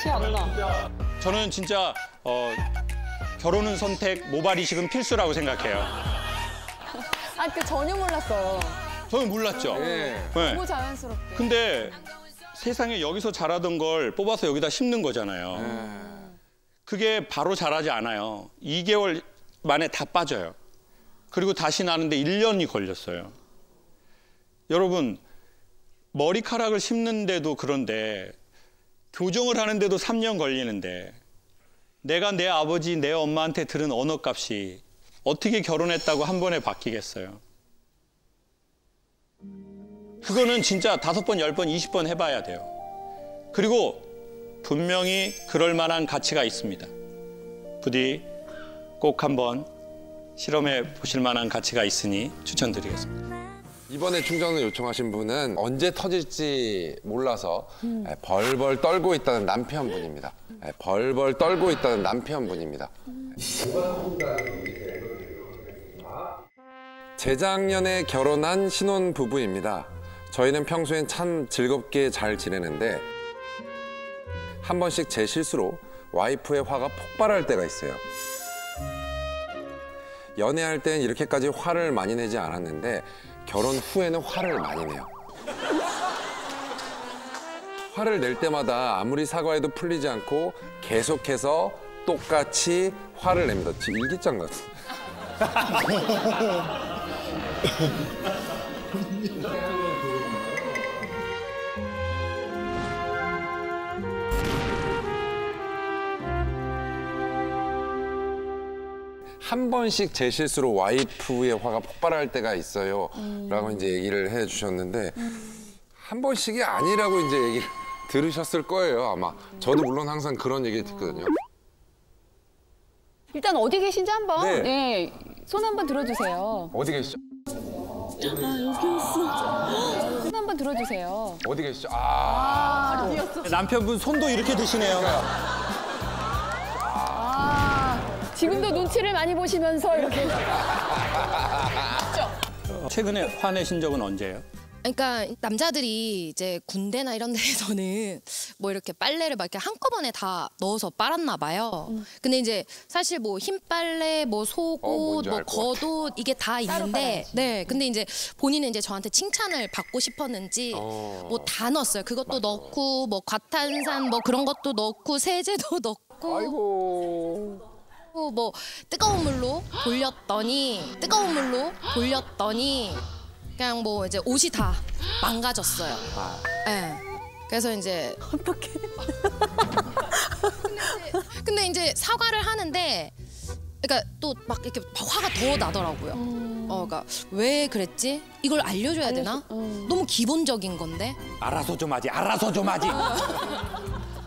티 안 나. 저는 진짜 결혼은 선택, 모발 이식은 필수라고 생각해요. 그 전혀 몰랐어요. 저는 몰랐죠. 네. 네. 너무 자연스럽게. 근데 세상에 여기서 자라던 걸 뽑아서 여기다 심는 거잖아요. 그게 바로 자라지 않아요. 2개월 만에 다 빠져요. 그리고 다시 나는데 1년이 걸렸어요. 여러분, 머리카락을 심는데도 그런데 교정을 하는데도 3년 걸리는데 내가 내 아버지, 내 엄마한테 들은 언어값이 어떻게 결혼했다고 한 번에 바뀌겠어요? 그거는 진짜 5번, 10번, 20번 해봐야 돼요. 그리고 분명히 그럴 만한 가치가 있습니다. 부디 꼭 한번 실험해 보실 만한 가치가 있으니 추천드리겠습니다. 이번에 충전을 요청하신 분은 언제 터질지 몰라서 벌벌 떨고 있다는 남편분입니다. 벌벌 떨고 있다는 남편분입니다. 재작년에 결혼한 신혼부부입니다. 저희는 평소엔 참 즐겁게 잘 지내는데 한 번씩 제 실수로 와이프의 화가 폭발할 때가 있어요. 연애할 땐 이렇게까지 화를 많이 내지 않았는데 결혼 후에는 화를 많이 내요. 화를 낼 때마다 아무리 사과해도 풀리지 않고 계속해서 똑같이 화를 냅니다. 일기장 같은. 한 번씩 제 실수로 와이프의 화가 폭발할 때가 있어요. 라고 이제 얘기를 해 주셨는데 한 번씩이 아니라고 이제 얘기를 들으셨을 거예요, 아마. 저도 물론 항상 그런 얘기 듣거든요. 일단 어디 계신지 한번 네. 네, 손 한번 들어주세요. 어디 계시죠? 손 한번 들어주세요. 어디 계시죠? 남편분 손도 이렇게 드시네요. 지금도 눈치를 많이 보시면서 이렇게. 최근에 화내신 적은 언제예요? 그러니까 남자들이 이제 군대나 이런 데에서는 뭐 이렇게 빨래를 막 이렇게 한꺼번에 다 넣어서 빨았나 봐요. 근데 이제 사실 뭐 흰 빨래, 뭐 속옷, 뭔지 뭐 알 것 겉옷 이게 다 있는데, 네. 근데 이제 본인은 이제 저한테 칭찬을 받고 싶었는지 뭐 다 넣었어요. 그것도 넣고 뭐 과탄산 뭐 그런 것도 넣고 세제도 넣고. 아이고. 뭐 뜨거운 물로 돌렸더니 그냥 뭐 이제 옷이 다 망가졌어요. 네. 그래서 이제 어떡해. 근데 이제 사과를 하는데 그러니까 또 막 이렇게 화가 더 나더라고요. 그러니까 왜 그랬지? 이걸 알려줘야 되나? 너무 기본적인 건데. 알아서 좀 하지. 알아서 좀 하지.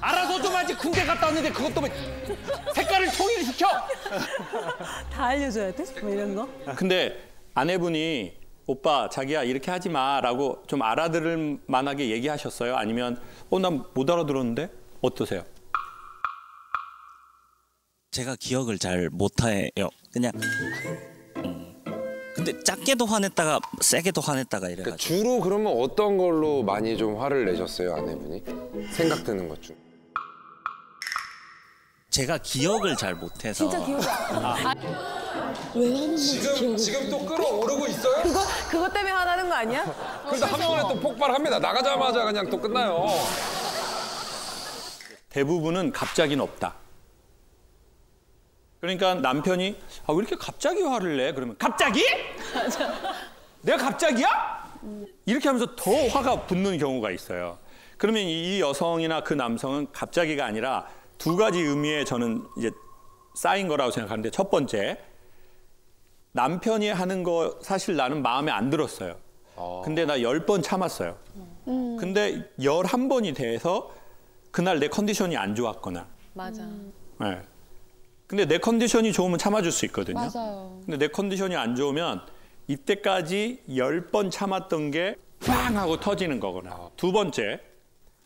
알아서 좀 하지. 군대 갔다 왔는데 그것도 뭐 색깔을 통일시켜. 다 알려줘야 돼? 뭐 이런 거? 근데 아내분이 오빠 자기야 이렇게 하지 마라고 좀 알아들을 만하게 얘기하셨어요? 아니면 난 못 알아들었는데? 어떠세요? 제가 기억을 잘 못해요. 그냥 근데 작게도 화냈다가 세게도 화냈다가 이래가지고. 그러니까 주로 그러면 어떤 걸로 많이 좀 화를 내셨어요, 아내분이? 생각드는 것 중. 제가 기억을 잘 못해서. 진짜 기억이 왜 하는 건지 지금 또 끌어오르고 있어요? 그것 때문에 화나는 거 아니야? 그래서 한 번에 또 폭발합니다. 나가자마자 그냥 또 끝나요. 대부분은 갑자기는 없다. 그러니까 남편이 왜 이렇게 갑자기 화를 내? 그러면 갑자기? 내가 갑자기야? 이렇게 하면서 더 화가 붙는 경우가 있어요. 그러면 이 여성이나 그 남성은 갑자기가 아니라 두 가지 의미에 저는 이제 쌓인 거라고 생각하는데, 첫 번째, 남편이 하는 거 사실 나는 마음에 안 들었어요. 근데 나 10번 참았어요. 근데 11번이 돼서 그날 내 컨디션이 안 좋았거나. 맞아. 네. 근데 내 컨디션이 좋으면 참아줄 수 있거든요. 맞아요. 근데 내 컨디션이 안 좋으면 이때까지 10번 참았던 게 빵 하고 터지는 거거나. 두 번째,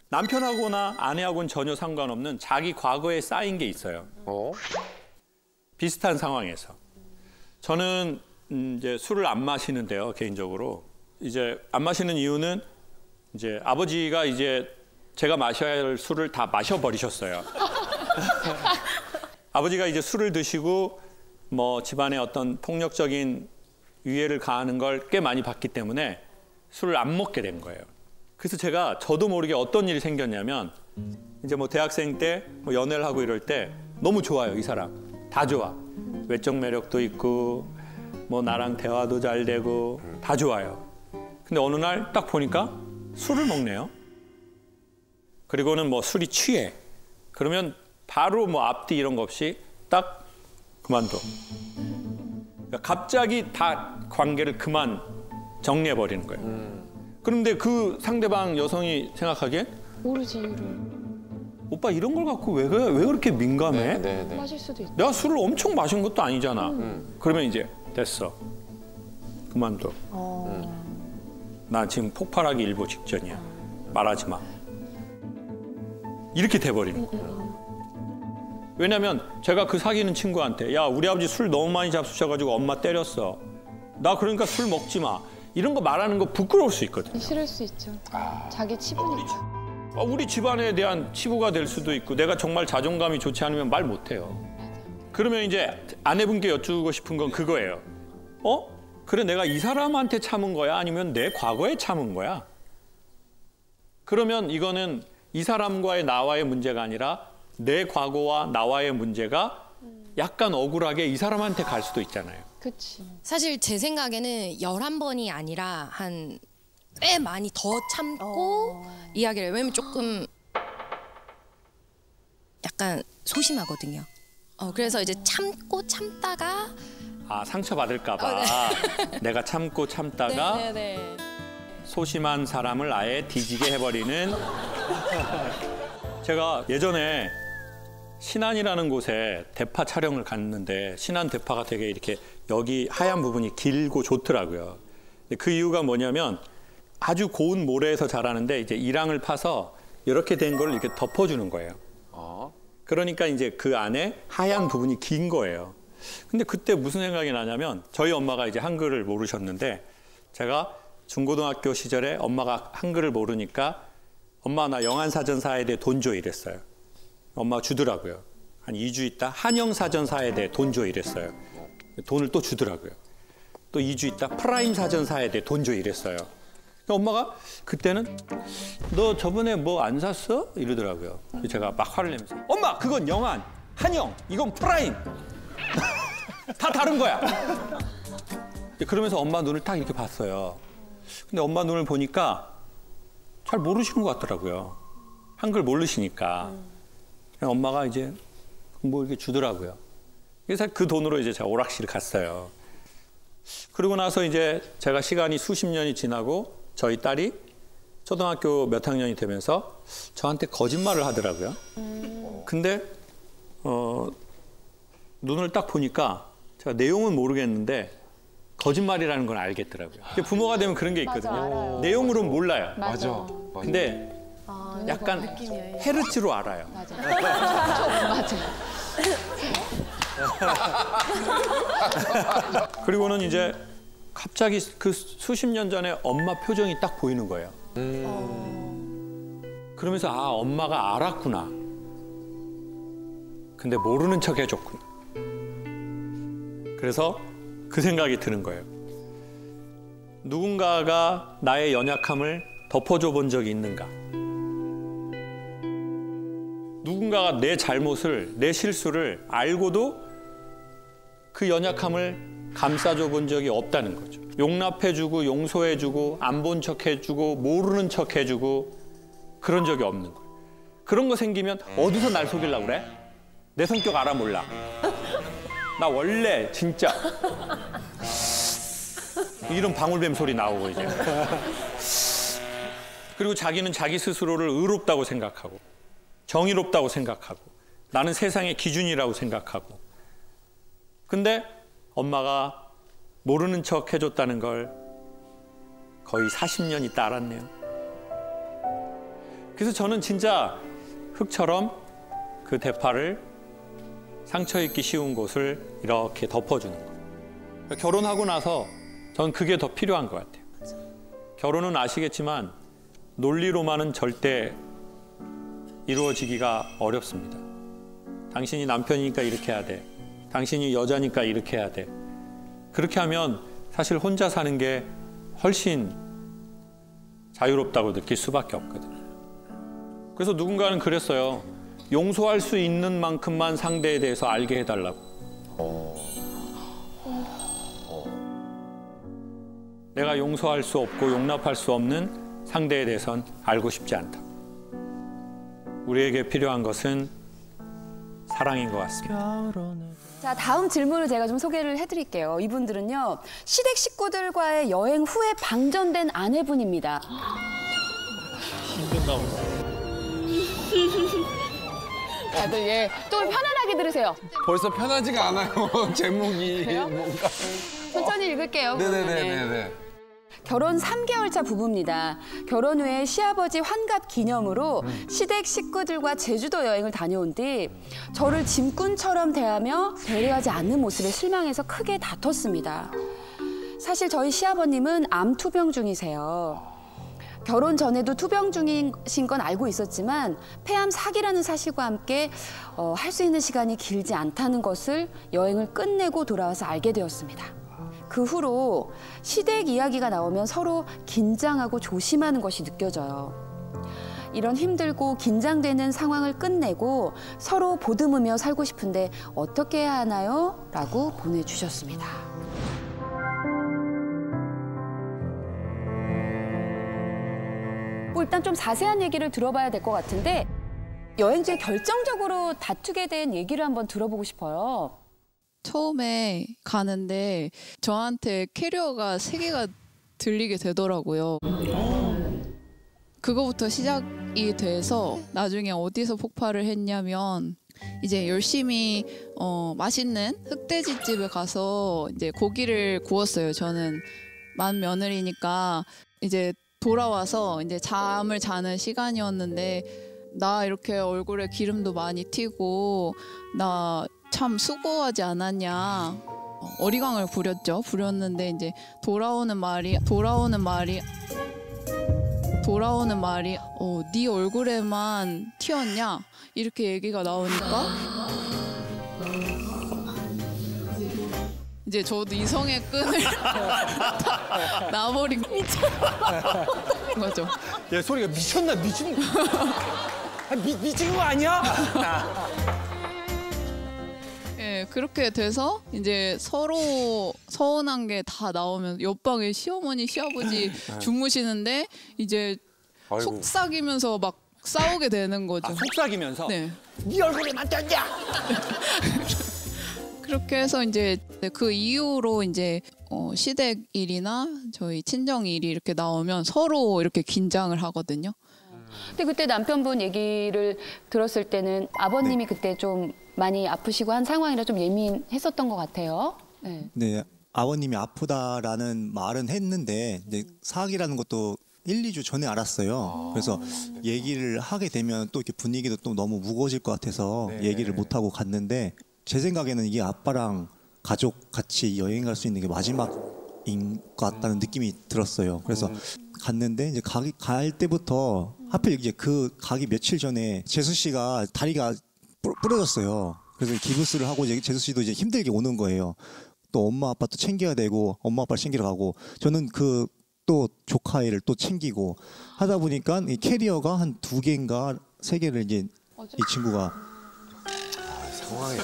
남편하고나 아내하고는 전혀 상관없는 자기 과거에 쌓인 게 있어요. 비슷한 상황에서. 저는 이제 술을 안 마시는데요, 개인적으로. 이제 안 마시는 이유는 이제 아버지가 이제 제가 마셔야 할 술을 다 마셔버리셨어요. 아버지가 이제 술을 드시고 뭐 집안에 어떤 폭력적인 위해를 가하는 걸 꽤 많이 봤기 때문에 술을 안 먹게 된 거예요. 그래서 제가 저도 모르게 어떤 일이 생겼냐면, 이제 뭐 대학생 때 뭐 연애를 하고 이럴 때 너무 좋아요, 이 사람. 다 좋아. 외적 매력도 있고 뭐 나랑 대화도 잘 되고 다 좋아요. 근데 어느 날 딱 보니까 술을 먹네요. 그리고는 뭐 술이 취해. 그러면 바로 뭐 앞뒤 이런 거 없이 딱 그만둬. 그러니까 갑자기 다 관계를 그만 정리해버리는 거예요. 그런데 그 상대방 여성이 생각하기엔 모르지 이유를. 오빠 이런 걸 갖고 왜 그렇게 민감해? 마실 수도 있고. 내가 술을 엄청 마신 것도 아니잖아. 그러면 이제 됐어. 그만둬. 나 지금 폭발하기 일보 직전이야. 말하지 마. 이렇게 돼버리는 거예요. 왜냐면 제가 그 사귀는 친구한테 야, 우리 아버지 술 너무 많이 잡수셔가지고 엄마 때렸어. 나 그러니까 술 먹지 마. 이런 거 말하는 거 부끄러울 수 있거든요. 싫을 수 있죠. 자기 치부니까. 우리 집안에 대한 치부가 될 수도 있고 내가 정말 자존감이 좋지 않으면 말 못해요. 그러면 이제 아내분께 여쭈고 싶은 건 그거예요. 그래 내가 이 사람한테 참은 거야? 아니면 내 과거에 참은 거야? 그러면 이거는 이 사람과의 나와의 문제가 아니라 내 과거와 나와의 문제가 약간 억울하게 이 사람한테 갈 수도 있잖아요. 그치. 사실 제 생각에는 11번이 아니라 한 꽤 많이 더 참고 이야기를 해요. 왜냐면 조금 약간 소심하거든요. 그래서 이제 참고 참다가 상처받을까 봐 내가 참고 참다가 네네네. 소심한 사람을 아예 뒤지게 해버리는. 제가 예전에 신안이라는 곳에 대파 촬영을 갔는데 신안 대파가 되게 이렇게 여기 하얀 부분이 길고 좋더라고요. 그 이유가 뭐냐면 아주 고운 모래에서 자라는데 이제 이랑을 파서 이렇게 된 걸 이렇게 덮어주는 거예요. 그러니까 이제 그 안에 하얀 부분이 긴 거예요. 근데 그때 무슨 생각이 나냐면 저희 엄마가 이제 한글을 모르셨는데 제가 중고등학교 시절에 엄마가 한글을 모르니까 엄마 나 영안사전 사야 돼 돈 줘 이랬어요. 엄마가 주더라고요. 한 2주 있다 한영사전 사야 돼 돈 줘 이랬어요. 돈을 또 주더라고요. 또 2주 있다 프라임 사전 사야 돼 돈 줘 이랬어요. 엄마가 그때는 너 저번에 뭐 안 샀어? 이러더라고요. 제가 막 화를 내면서 엄마 그건 영안, 한영, 이건 프라임. 다 다른 거야. 그러면서 엄마 눈을 딱 이렇게 봤어요. 근데 엄마 눈을 보니까 잘 모르시는 것 같더라고요. 한글 모르시니까. 엄마가 이제 뭐 이렇게 주더라고요. 그래서 그 돈으로 이제 제가 오락실을 갔어요. 그러고 나서 이제 제가 시간이 수십 년이 지나고 저희 딸이 초등학교 몇 학년이 되면서 저한테 거짓말을 하더라고요. 근데 눈을 딱 보니까 제가 내용은 모르겠는데 거짓말이라는 걸 알겠더라고요. 부모가 되면 그런 게 있거든요. 내용으로는 몰라요. 맞아. 근데 약간 헤르츠로 알아요. 맞아. 그리고는 이제 갑자기 그 수십 년 전에 엄마 표정이 딱 보이는 거예요. 그러면서 엄마가 알았구나. 근데 모르는 척 해줬구나. 그래서 그 생각이 드는 거예요. 누군가가 나의 연약함을 덮어줘 본 적이 있는가? 누군가가 내 잘못을, 내 실수를 알고도 그 연약함을 감싸줘 본 적이 없다는 거죠. 용납해주고 용서해주고 안 본 척해주고 모르는 척해주고 그런 적이 없는 거예요. 그런 거 생기면 어디서 날 속이려고 그래? 내 성격 알아 몰라. 나 원래 진짜 이런 방울뱀 소리 나오고 이제. 그리고 자기는 자기 스스로를 의롭다고 생각하고 정의롭다고 생각하고 나는 세상의 기준이라고 생각하고. 근데 엄마가 모르는 척 해줬다는 걸 거의 40년이 있다 알았네요. 그래서 저는 진짜 흙처럼 그 대파를 상처 입기 쉬운 곳을 이렇게 덮어주는 거예요. 결혼하고 나서 전 그게 더 필요한 것 같아요. 결혼은 아시겠지만 논리로만은 절대 이루어지기가 어렵습니다. 당신이 남편이니까 이렇게 해야 돼. 당신이 여자니까 이렇게 해야 돼. 그렇게 하면 사실 혼자 사는 게 훨씬 자유롭다고 느낄 수밖에 없거든요. 그래서 누군가는 그랬어요. 용서할 수 있는 만큼만 상대에 대해서 알게 해달라고. 내가 용서할 수 없고 용납할 수 없는 상대에 대해선 알고 싶지 않다. 우리에게 필요한 것은 사랑인 것 같습니다. 자, 다음 질문을 제가 좀 소개를 해드릴게요. 이분들은요, 시댁 식구들과의 여행 후에 방전된 아내분입니다. 힘든가 보다. 다들 또 편안하게 들으세요. 벌써 편하지가 않아요. 제목이 뭔가. 천천히 읽을게요. 네네네네. 결혼 3개월 차 부부입니다. 결혼 후에 시아버지 환갑 기념으로 시댁 식구들과 제주도 여행을 다녀온 뒤 저를 짐꾼처럼 대하며 배려하지 않는 모습에 실망해서 크게 다퉜습니다. 사실 저희 시아버님은 암 투병 중이세요. 결혼 전에도 투병 중이신 건 알고 있었지만 폐암 4기라는 사실과 함께 할 수 있는 시간이 길지 않다는 것을 여행을 끝내고 돌아와서 알게 되었습니다. 그 후로 시댁 이야기가 나오면 서로 긴장하고 조심하는 것이 느껴져요. 이런 힘들고 긴장되는 상황을 끝내고 서로 보듬으며 살고 싶은데 어떻게 해야 하나요? 라고 보내주셨습니다. 뭐 일단 좀 자세한 얘기를 들어봐야 될 것 같은데 여행지에 결정적으로 다투게 된 얘기를 한번 들어보고 싶어요. 처음에 가는데 저한테 캐리어가 3개가 들리게 되더라고요. 그거부터 시작이 돼서 나중에 어디서 폭발을 했냐면 이제 열심히 맛있는 흑돼지 집에 가서 이제 고기를 구웠어요. 저는 만 며느리니까 이제 돌아와서 이제 잠을 자는 시간이었는데 나 이렇게 얼굴에 기름도 많이 튀고 나 참 수고하지 않았냐 어리광을 부렸는데 이제 돌아오는 말이 네 얼굴에만 튀었냐 이렇게 얘기가 나오니까 이제 저도 이성의 끈을 놔버린 거죠. 야 소리가 미친 거 아니야? 예, 그렇게 돼서 이제 서로 서운한 게 다 나오면 옆방에 시어머니, 시아버지 주무시는데 이제 아이고. 속삭이면서 막 싸우게 되는 거죠. 아, 속삭이면서? 네. 네 얼굴에만 떴냐? 그렇게 해서 이제 그 이후로 이제 시댁 일이나 저희 친정 일이 이렇게 나오면 서로 이렇게 긴장을 하거든요. 근데 그때 남편분 얘기를 들었을 때는 아버님이 그때 좀 많이 아프시고 한 상황이라 좀 예민했었던 것 같아요. 네. 네, 아버님이 아프다라는 말은 했는데 이제 사학이라는 것도 1, 2주 전에 알았어요. 그래서 얘기를 하게 되면 또 이렇게 분위기도 또 너무 무거워질 것 같아서 얘기를 못 하고 갔는데 제 생각에는 이게 아빠랑 가족 같이 여행 갈 수 있는 게 마지막인 것 같다는 느낌이 들었어요. 그래서 갔는데 이제 갈 때부터 하필 이제 가기 며칠 전에 재수 씨가 다리가 부러졌어요. 그래서 기부스를 하고 이제 재수 씨도 이제 힘들게 오는 거예요. 또 엄마 아빠 또 챙겨야 되고 엄마 아빠를 챙기러 가고 저는 또 조카 애를 또 챙기고 하다 보니까 이 캐리어가 한 2개인가 3개를 이제 이 친구가 상황이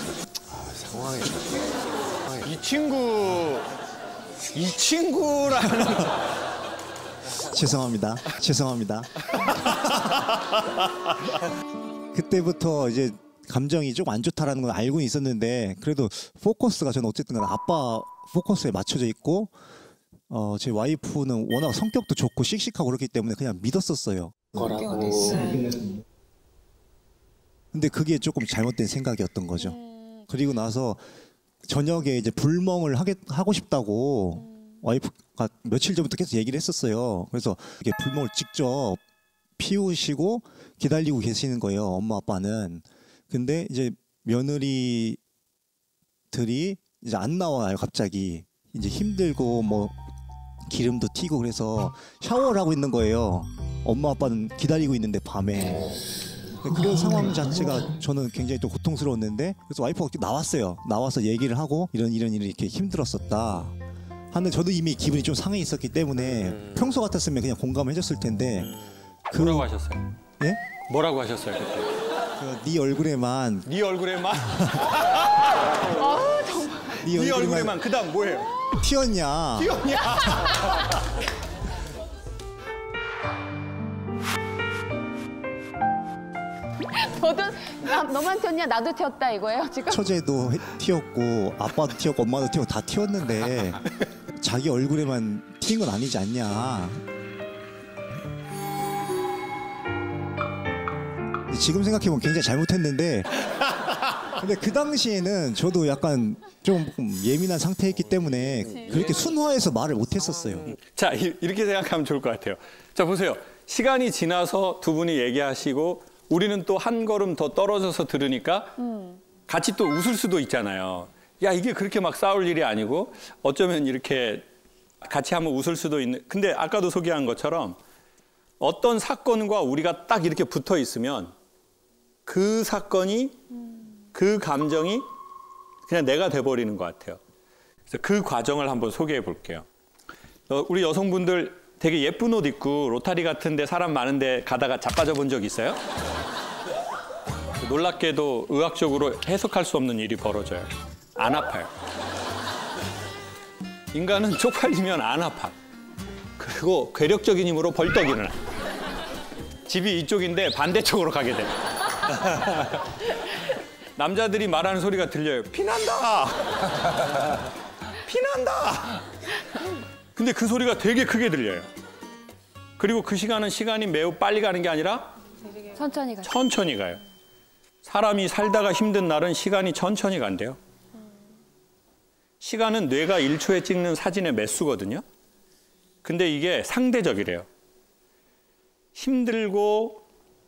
이 친구라는 죄송합니다. 그때부터 이제 감정이 좀 안 좋다라는 건 알고 있었는데 그래도 포커스가 저는 어쨌든 간에 아빠 포커스에 맞춰져 있고 제 와이프는 워낙 성격도 좋고 씩씩하고 그렇기 때문에 그냥 믿었었어요. 근데 그게 조금 잘못된 생각이었던 거죠. 그리고 나서 저녁에 이제 불멍을 하고 싶다고 와이프가 며칠 전부터 계속 얘기를 했었어요. 그래서 이렇게 불멍을 직접 피우시고 기다리고 계시는 거예요. 엄마 아빠는. 근데 이제 며느리들이 이제 안 나와요. 갑자기 이제 힘들고 뭐 기름도 튀고 그래서 샤워를 하고 있는 거예요. 엄마 아빠는 기다리고 있는데 밤에. 그런 상황 자체가 저는 굉장히 또 고통스러웠는데 그래서 와이프가 나왔어요. 나와서 얘기를 하고 이런 일이 이렇게 힘들었었다. 하는데 저도 이미 기분이 좀 상해 있었기 때문에 평소 같았으면 그냥 공감을 해줬을 텐데 뭐라고 하셨어요? 예? 뭐라고 하셨어요 그때? 네 얼굴에만 네 얼굴에만? 네 얼굴에만 그다음 뭐예요? 튀었냐? 너만 튀었냐 나도 튀었다 이거예요 지금? 처제도 튀었고 아빠도 튀었고 엄마도 튀었고 다 튀었는데 자기 얼굴에만 튀인 건 아니지 않냐. 지금 생각해보면 굉장히 잘못했는데 근데 그 당시에는 저도 약간 좀 예민한 상태였기 때문에 그렇게 순화해서 말을 못했었어요. 자 이렇게 생각하면 좋을 것 같아요. 자 보세요. 시간이 지나서 두 분이 얘기하시고 우리는 또 한 걸음 더 떨어져서 들으니까 같이 또 웃을 수도 있잖아요. 야 이게 그렇게 막 싸울 일이 아니고 어쩌면 이렇게 같이 한번 웃을 수도 있는. 근데 아까도 소개한 것처럼 어떤 사건과 우리가 딱 이렇게 붙어 있으면 그 사건이 그 감정이 그냥 내가 돼버리는 것 같아요. 그래서 그 과정을 한번 소개해 볼게요. 우리 여성분들 되게 예쁜 옷 입고 로타리 같은 데 사람 많은 데 가다가 자빠져 본 적 있어요? 놀랍게도 의학적으로 해석할 수 없는 일이 벌어져요. 안 아파요. 인간은 쪽팔리면 안 아파. 그리고 괴력적인 힘으로 벌떡 일어나. 집이 이쪽인데 반대쪽으로 가게 돼. 남자들이 말하는 소리가 들려요. 피난다! 피난다! 근데 그 소리가 되게 크게 들려요. 그리고 그 시간은 시간이 매우 빨리 가는 게 아니라 천천히 가요. 천천히 가요. 사람이 살다가 힘든 날은 시간이 천천히 간대요. 시간은 뇌가 1초에 찍는 사진의 매수거든요. 근데 이게 상대적이래요. 힘들고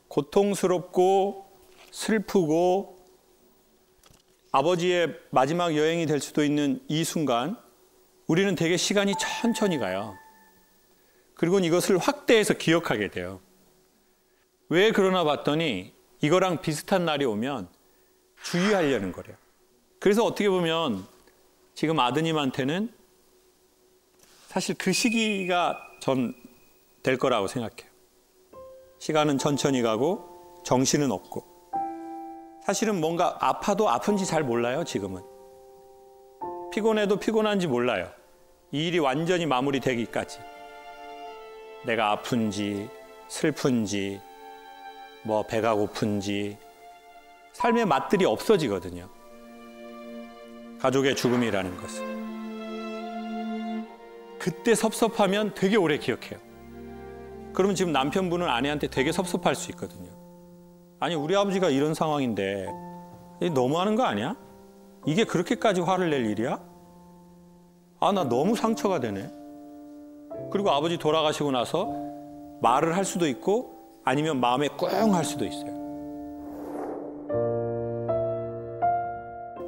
고통스럽고 슬프고 아버지의 마지막 여행이 될 수도 있는 이 순간 우리는 되게 시간이 천천히 가요. 그리고 이것을 확대해서 기억하게 돼요. 왜 그러나 봤더니 이거랑 비슷한 날이 오면 주의하려는 거래요. 그래서 어떻게 보면 지금 아드님한테는 사실 그 시기가 전 될 거라고 생각해요. 시간은 천천히 가고 정신은 없고 사실은 뭔가 아파도 아픈지 잘 몰라요. 지금은 피곤해도 피곤한지 몰라요. 이 일이 완전히 마무리되기까지 내가 아픈지 슬픈지 뭐 배가 고픈지 삶의 맛들이 없어지거든요. 가족의 죽음이라는 것은 그때 섭섭하면 되게 오래 기억해요. 그러면 지금 남편분은 아내한테 되게 섭섭할 수 있거든요. 아니 우리 아버지가 이런 상황인데 너무하는 거 아니야? 이게 그렇게까지 화를 낼 일이야? 아, 나 너무 상처가 되네. 그리고 아버지 돌아가시고 나서 말을 할 수도 있고 아니면 마음에 꿍 할 수도 있어요.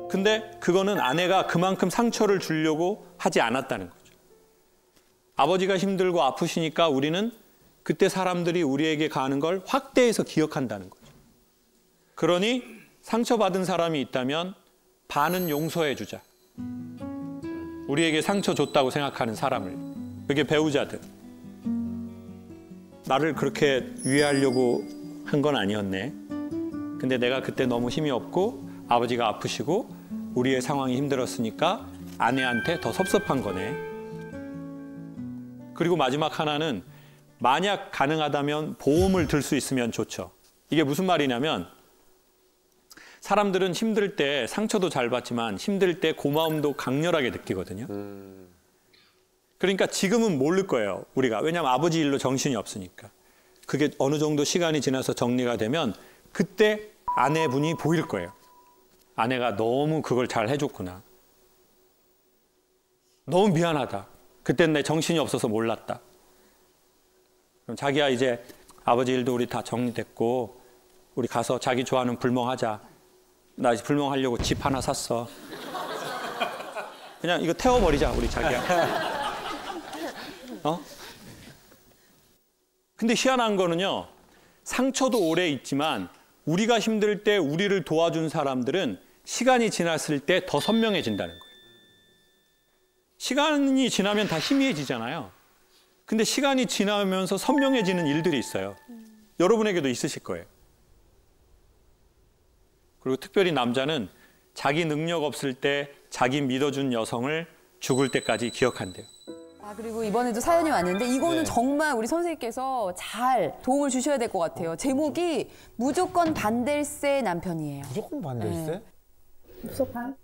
근데 그거는 아내가 그만큼 상처를 주려고 하지 않았다는 거죠. 아버지가 힘들고 아프시니까 우리는 그때 사람들이 우리에게 가는 걸 확대해서 기억한다는 거죠. 그러니 상처받은 사람이 있다면 반은 용서해 주자. 우리에게 상처 줬다고 생각하는 사람을. 그게 배우자든. 나를 그렇게 위해하려고 한 건 아니었네. 근데 내가 그때 너무 힘이 없고 아버지가 아프시고 우리의 상황이 힘들었으니까 아내한테 더 섭섭한 거네. 그리고 마지막 하나는 만약 가능하다면 보험을 들 수 있으면 좋죠. 이게 무슨 말이냐면 사람들은 힘들 때 상처도 잘 받지만 힘들 때 고마움도 강렬하게 느끼거든요. 그러니까 지금은 모를 거예요. 우리가. 왜냐하면 아버지 일로 정신이 없으니까. 그게 어느 정도 시간이 지나서 정리가 되면 그때 아내분이 보일 거예요. 아내가 너무 그걸 잘 해줬구나. 너무 미안하다. 그땐 내 정신이 없어서 몰랐다. 그럼 자기야 이제 아버지 일도 우리 다 정리됐고 우리 가서 자기 좋아하는 불멍하자. 나 이제 불멍하려고 집 하나 샀어. 그냥 이거 태워버리자 우리 자기야. 어? 근데 희한한 거는요. 상처도 오래 있지만 우리가 힘들 때 우리를 도와준 사람들은 시간이 지났을 때 더 선명해진다는 거예요. 시간이 지나면 다 희미해지잖아요. 근데 시간이 지나면서 선명해지는 일들이 있어요. 여러분에게도 있으실 거예요. 그리고 특별히 남자는 자기 능력 없을 때 자기 믿어준 여성을 죽을 때까지 기억한대요. 아, 그리고 이번에도 사연이 왔는데 이거는 네. 정말 우리 선생님께서 잘 도움을 주셔야 될 것 같아요. 제목이 무조건 반댈세 남편이에요. 무조건 반댈세? 무조건?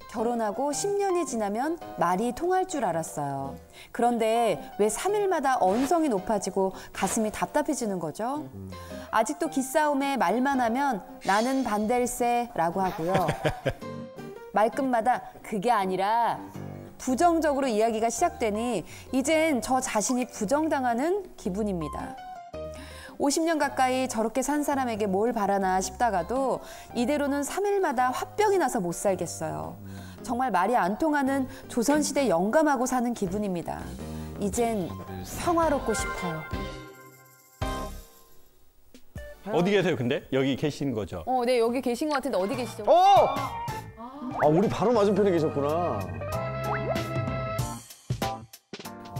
결혼하고 10년이 지나면 말이 통할 줄 알았어요. 그런데 왜 3일마다 언성이 높아지고 가슴이 답답해지는 거죠? 아직도 기싸움에 말만 하면 나는 반댈세라고 하고요. 말끝마다 그게 아니라 부정적으로 이야기가 시작되니 이젠 저 자신이 부정당하는 기분입니다. 50년 가까이 저렇게 산 사람에게 뭘 바라나 싶다가도 이대로는 3일마다 화병이 나서 못 살겠어요. 정말 말이 안 통하는 조선시대 영감하고 사는 기분입니다. 이젠 평화롭고 싶어요. 어디 계세요, 근데? 여기 계신 거죠? 네, 여기 계신 것 같은데 어디 계시죠? 우리 바로 맞은편에 계셨구나.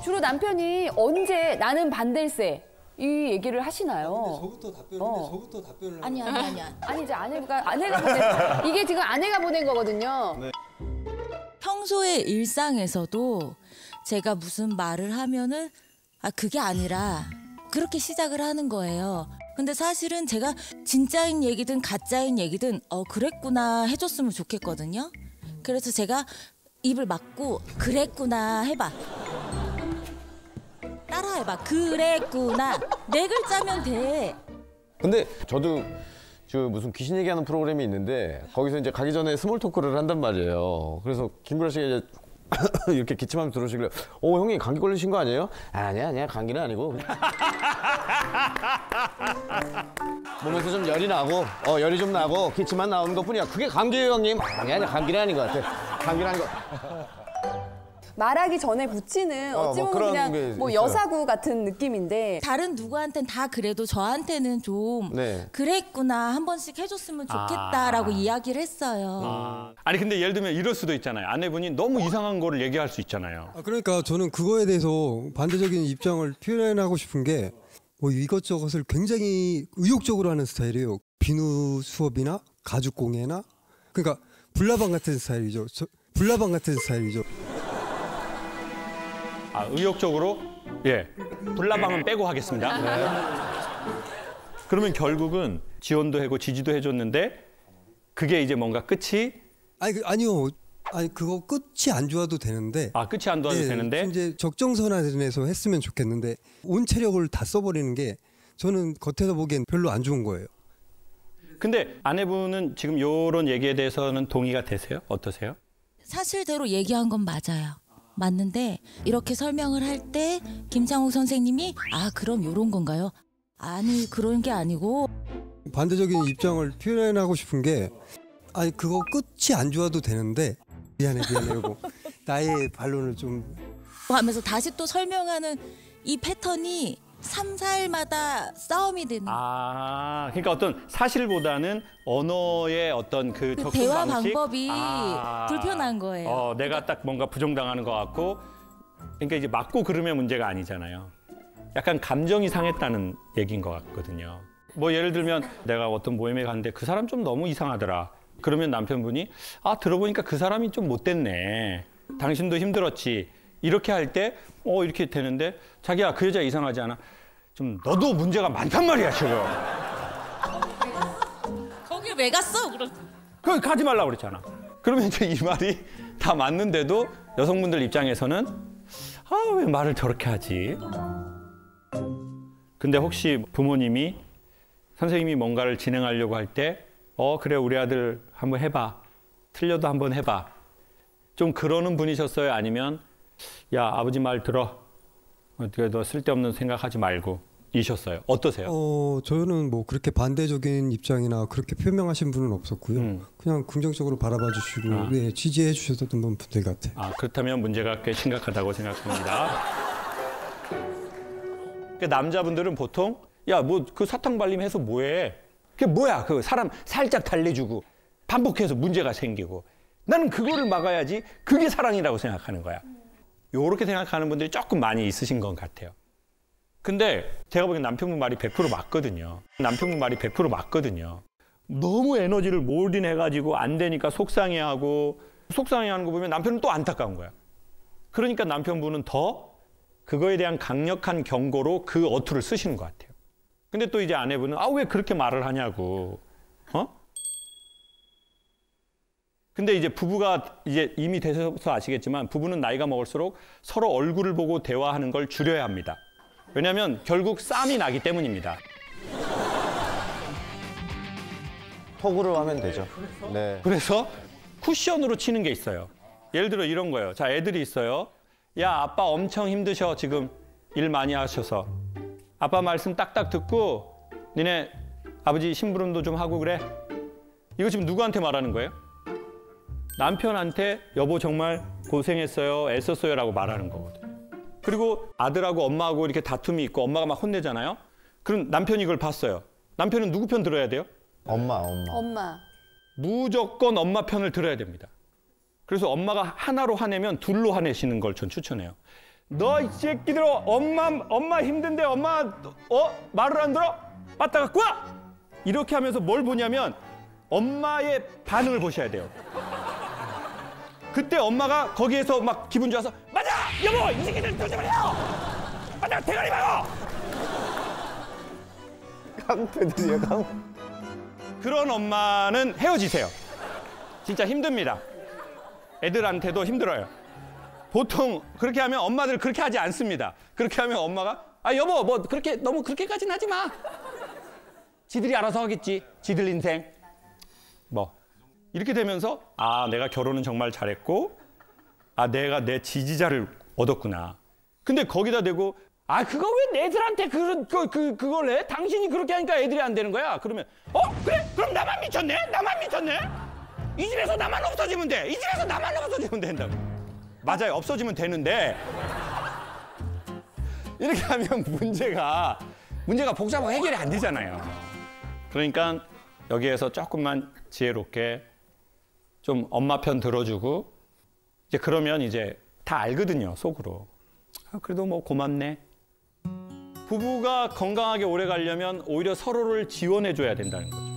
주로 남편이 언제 나는 반댈세 이 얘기를 하시나요? 저부터 답변을 아니야. 아니 이제 아내가 보낸 이게 지금 아내가 보낸 거거든요. 평소의 일상에서도 제가 무슨 말을 하면은 그게 아니라 그렇게 시작을 하는 거예요. 근데 사실은 제가 진짜인 얘기든 가짜인 얘기든 그랬구나 해줬으면 좋겠거든요. 그래서 제가 입을 막고 그랬구나 해봐. 따라해봐. 그랬구나. 4글자면 돼. 근데 저도 무슨 귀신 얘기하는 프로그램이 있는데 거기서 이제 가기 전에 스몰 토크를 한단 말이에요. 그래서 김구라 씨가 이제 이렇게 기침하면서 들어오시길래 형님 감기 걸리신 거 아니에요? 아니야 감기는 아니고 몸에서 좀 열이 나고 열이 좀 나고 기침만 나오는 것뿐이야. 그게 감기예요 형님. 아니야 감기는 아닌 것 같아. 감기는 아닌 것 같아. 말하기 전에 붙이는 어찌 보면 그냥 뭐 여사구 같은 느낌인데 다른 누구한테는 다 그래도 저한테는 좀 그랬구나 한 번씩 해줬으면 좋겠다라고 이야기를 했어요. 아니 근데 예를 들면 이럴 수도 있잖아요. 아내분이 너무 이상한 거를 얘기할 수 있잖아요. 그러니까 저는 그거에 대해서 반대적인 입장을 표현하고 싶은 게 이것저것을 굉장히 의욕적으로 하는 스타일이에요. 비누 수업이나 가죽 공예나 그러니까 불나방 같은 스타일이죠. 불나방 같은 스타일이죠. 의욕적으로 불나방은 빼고 하겠습니다. 그러면 결국은 지원도 하고 지지도 해줬는데 그게 이제 뭔가 끝이 아니요. 그거 끝이 안 좋아도 되는데. 끝이 안 좋아도 되는데 이제 적정선에서 했으면 좋겠는데 온 체력을 다 써버리는 게 저는 겉에서 보기엔 별로 안 좋은 거예요. 근데 아내분은 지금 이런 얘기에 대해서는 동의가 되세요? 어떠세요? 사실대로 얘기한 건 맞아요. 맞는데 이렇게 설명을 할 때 김창욱 선생님이 그럼 요런 건가요? 아니 그런 게 아니고 반대적인 입장을 표현하고 싶은 게 그거 끝이 안 좋아도 되는데 미안해 이러고 나의 반론을 좀 하면서 다시 또 설명하는 이 패턴이 3, 4일마다 싸움이 되는. 그러니까 어떤 사실보다는 언어의 어떤 그 접근 대화 방식? 방법이 불편한 거예요. 내가 딱 뭔가 부정당하는 것 같고, 그러니까 이제 맞고 그러면 문제가 아니잖아요. 약간 감정이 상했다는 얘기인 것 같거든요. 뭐 예를 들면 내가 어떤 모임에 갔는데 그 사람 좀 너무 이상하더라. 그러면 남편분이 들어보니까 그 사람이 좀 못됐네. 당신도 힘들었지. 이렇게 할 때 이렇게 되는데 자기야 그 여자 이상하지 않아? 좀 너도 문제가 많단 말이야 지금. 거길 왜 갔어? 거기 가지 말라고 그랬잖아. 그러면 이제 이 말이 다 맞는데도 여성분들 입장에서는 왜 말을 저렇게 하지? 근데 혹시 부모님이 선생님이 뭔가를 진행하려고 할 때 그래 우리 아들 한번 해봐. 틀려도 한번 해봐. 좀 그러는 분이셨어요? 아니면 야 아버지 말 들어. 너 쓸데없는 생각하지 말고 이셨어요. 어떠세요? 저는 뭐 그렇게 반대적인 입장이나 그렇게 표명하신 분은 없었고요. 그냥 긍정적으로 바라봐 주시고 지지해 주셨던 분들 같아요. 그렇다면 문제가 꽤 심각하다고 생각합니다. 남자분들은 보통 야 뭐 그 사탕 발림 해서 뭐해? 그게 뭐야? 그 사람 살짝 달래주고 반복해서 문제가 생기고 나는 그거를 막아야지. 그게 사랑이라고 생각하는 거야. 요렇게 생각하는 분들이 조금 많이 있으신 것 같아요. 근데 제가 보기엔 남편분 말이 100% 맞거든요. 남편분 말이 100% 맞거든요. 너무 에너지를 몰인해가지고 안 되니까 속상해하고 속상해하는 거 보면 남편은 또 안타까운 거야. 그러니까 남편분은 더 그거에 대한 강력한 경고로 그 어투를 쓰시는 것 같아요. 근데 또 이제 아내분은 왜 그렇게 말을 하냐고. 근데 이제 부부가 이제 이미 되셔서 아시겠지만 부부는 나이가 먹을수록 서로 얼굴을 보고 대화하는 걸 줄여야 합니다. 왜냐하면 결국 싸움이 나기 때문입니다. 톡으로 하면 되죠. 네. 그래서 쿠션으로 치는 게 있어요. 예를 들어 이런 거예요. 자, 애들이 있어요. 야, 아빠 엄청 힘드셔. 지금 일 많이 하셔서. 아빠 말씀 딱딱 듣고 니네 아버지 심부름도 좀 하고 그래. 이거 지금 누구한테 말하는 거예요? 남편한테 여보 정말 고생했어요, 애썼어요 라고 말하는 거거든요. 그리고 아들하고 엄마하고 이렇게 다툼이 있고 엄마가 막 혼내잖아요. 그럼 남편이 이걸 봤어요. 남편은 누구 편 들어야 돼요? 엄마. 무조건 엄마 편을 들어야 됩니다. 그래서 엄마가 하나로 화내면 둘로 화내시는 걸 전 추천해요. 너 이 새끼들아, 엄마 힘든데 엄마 말을 안 들어? 빠따 갖고 와! 이렇게 하면서 뭘 보냐면 엄마의 반응을 보셔야 돼요. 그때 엄마가 거기에서 막 기분 좋아서 맞아! 여보! 이 새끼들 쫓지 말려! 맞아! 대가리 막어! 깡패들이야, 깡패. 그런 엄마는 헤어지세요. 진짜 힘듭니다. 애들한테도 힘들어요. 보통 그렇게 하면 엄마들 그렇게 하지 않습니다. 그렇게 하면 엄마가 여보 뭐 그렇게 너무 그렇게까지는 하지 마. 지들이 알아서 하겠지. 지들 인생. 뭐 이렇게 되면서 내가 결혼은 정말 잘했고 내가 내 지지자를 얻었구나. 근데 거기다 대고 그거 왜 애들한테 그걸 해? 당신이 그렇게 하니까 애들이 안 되는 거야. 그러면 그래? 그럼 나만 미쳤네? 나만 미쳤네? 이 집에서 나만 없어지면 돼. 이 집에서 나만 없어지면 된다고. 맞아요. 없어지면 되는데 이렇게 하면 문제가 복잡하고 해결이 안 되잖아요. 그러니까 여기에서 조금만 지혜롭게 좀 엄마 편 들어주고 이제 그러면 이제 다 알거든요. 속으로. 그래도 뭐 고맙네. 부부가 건강하게 오래 가려면 오히려 서로를 지원해줘야 된다는 거죠.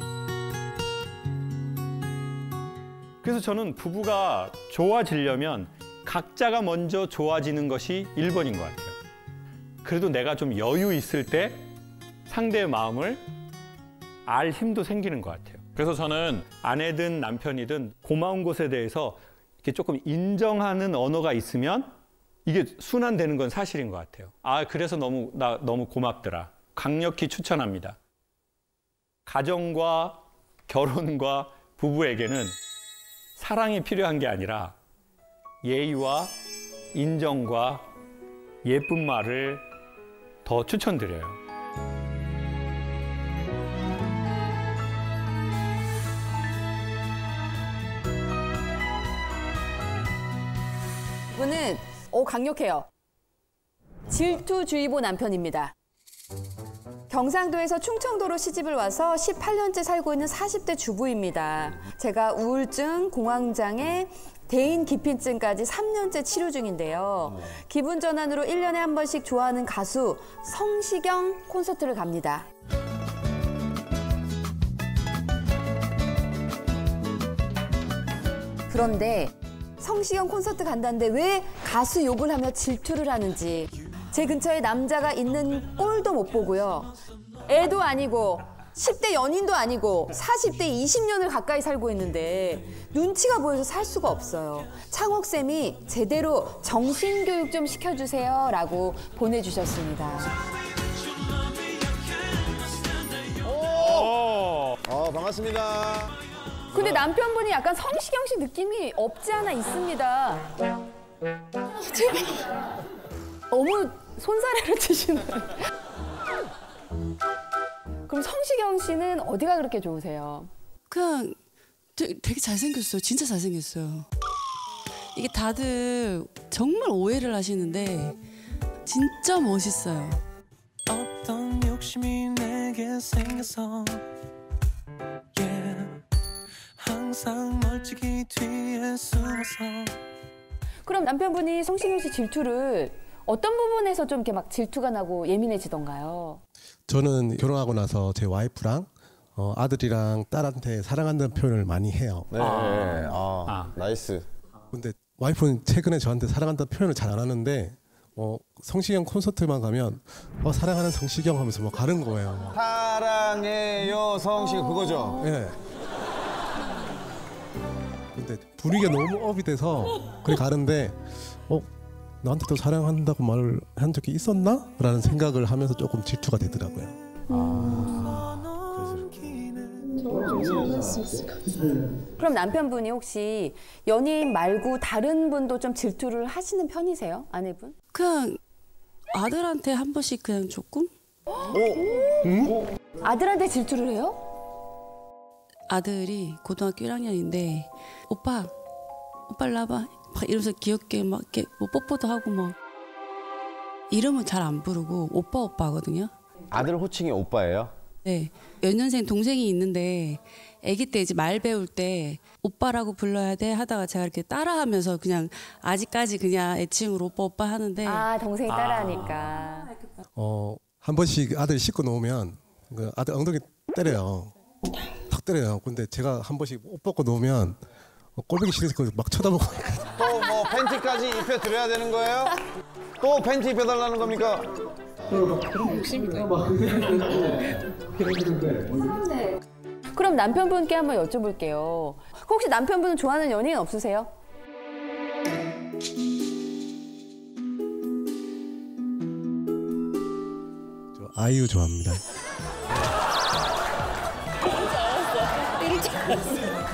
그래서 저는 부부가 좋아지려면 각자가 먼저 좋아지는 것이 1번인 것 같아요. 그래도 내가 좀 여유 있을 때 상대의 마음을 알 힘도 생기는 것 같아요. 그래서 저는 아내든 남편이든 고마운 것에 대해서 이렇게 조금 인정하는 언어가 있으면 이게 순환되는 건 사실인 것 같아요. 그래서 너무 고맙더라. 강력히 추천합니다. 가정과 결혼과 부부에게는 사랑이 필요한 게 아니라 예의와 인정과 예쁜 말을 더 추천드려요. 이분은 강력해요. 질투주의보 남편입니다. 경상도에서 충청도로 시집을 와서 18년째 살고 있는 40대 주부입니다. 제가 우울증, 공황장애, 대인 기핀증까지 3년째 치료 중인데요. 기분 전환으로 1년에 한 번씩 좋아하는 가수 성시경 콘서트를 갑니다. 그런데 성시경 콘서트 간다는데 왜 가수 욕을 하며 질투를 하는지 제 근처에 남자가 있는 꼴도 못 보고요. 애도 아니고 10대 연인도 아니고 40대 20년을 가까이 살고 있는데 눈치가 보여서 살 수가 없어요. 창옥쌤이 제대로 정신교육 좀 시켜주세요 라고 보내주셨습니다. 반갑습니다. 근데 남편분이 약간 성시경 씨 느낌이 없지 않아 있습니다. 제발. 너무 손사래를 치시는. 그럼 성시경 씨는 어디가 그렇게 좋으세요? 그냥 되게 잘생겼어요. 진짜 잘생겼어요. 이게 다들 정말 오해를 하시는데 진짜 멋있어요. 어떤 욕심이 내게 생겨서 항상 멀찍이 뒤에 숨어서. 그럼 남편분이 성시경 씨 질투를 어떤 부분에서 좀 이렇게 막 질투가 나고 예민해지던가요? 저는 결혼하고 나서 제 와이프랑 아들이랑 딸한테 사랑한다는 표현을 많이 해요. 네. 나이스. 근데 와이프는 최근에 저한테 사랑한다는 표현을 잘 안 하는데 성시경 콘서트만 가면 사랑하는 성시경 하면서 막 가는 거예요. 사랑해요 성시경 그거죠? 네. 근데 분위기가 너무 업이 돼서 그래 가는데 나한테 또 사랑한다고 말을 한 적이 있었나? 라는 생각을 하면서 조금 질투가 되더라고요. 그럼 남편분이 혹시 연예인 말고 다른 분도 좀 질투를 하시는 편이세요? 아내분? 그냥 아들한테 한 번씩 그냥 조금? 아들한테 질투를 해요? 아들이 고등학교 1학년인데 오빠 일로 와봐 막 이러면서 귀엽게 막 이렇게 뭐 뽀뽀도 하고 막 이름은 잘 안 부르고 오빠 하거든요. 아들 호칭이 오빠예요? 네, 연년생 동생이 있는데 아기 때 이제 말 배울 때 오빠라고 불러야 돼 하다가 제가 이렇게 따라하면서 그냥 아직까지 그냥 애칭으로 오빠 오빠 하는데 아, 동생이 따라하니까. 한 번씩 아들 씻고 놓으면 그 아들 엉덩이 때려요. 탁 때려요. 근데 제가 한 번씩 옷 벗고 놓으면 꼴보기 싫어서 막 쳐다보고. 또 뭐 팬티까지 입혀드려야 되는 거예요? 또 팬티 입혀달라는 겁니까? 그럼 남편분께 한번 여쭤볼게요. 혹시 남편분은 좋아하는 연예인 없으세요? 저 아이유 좋아합니다.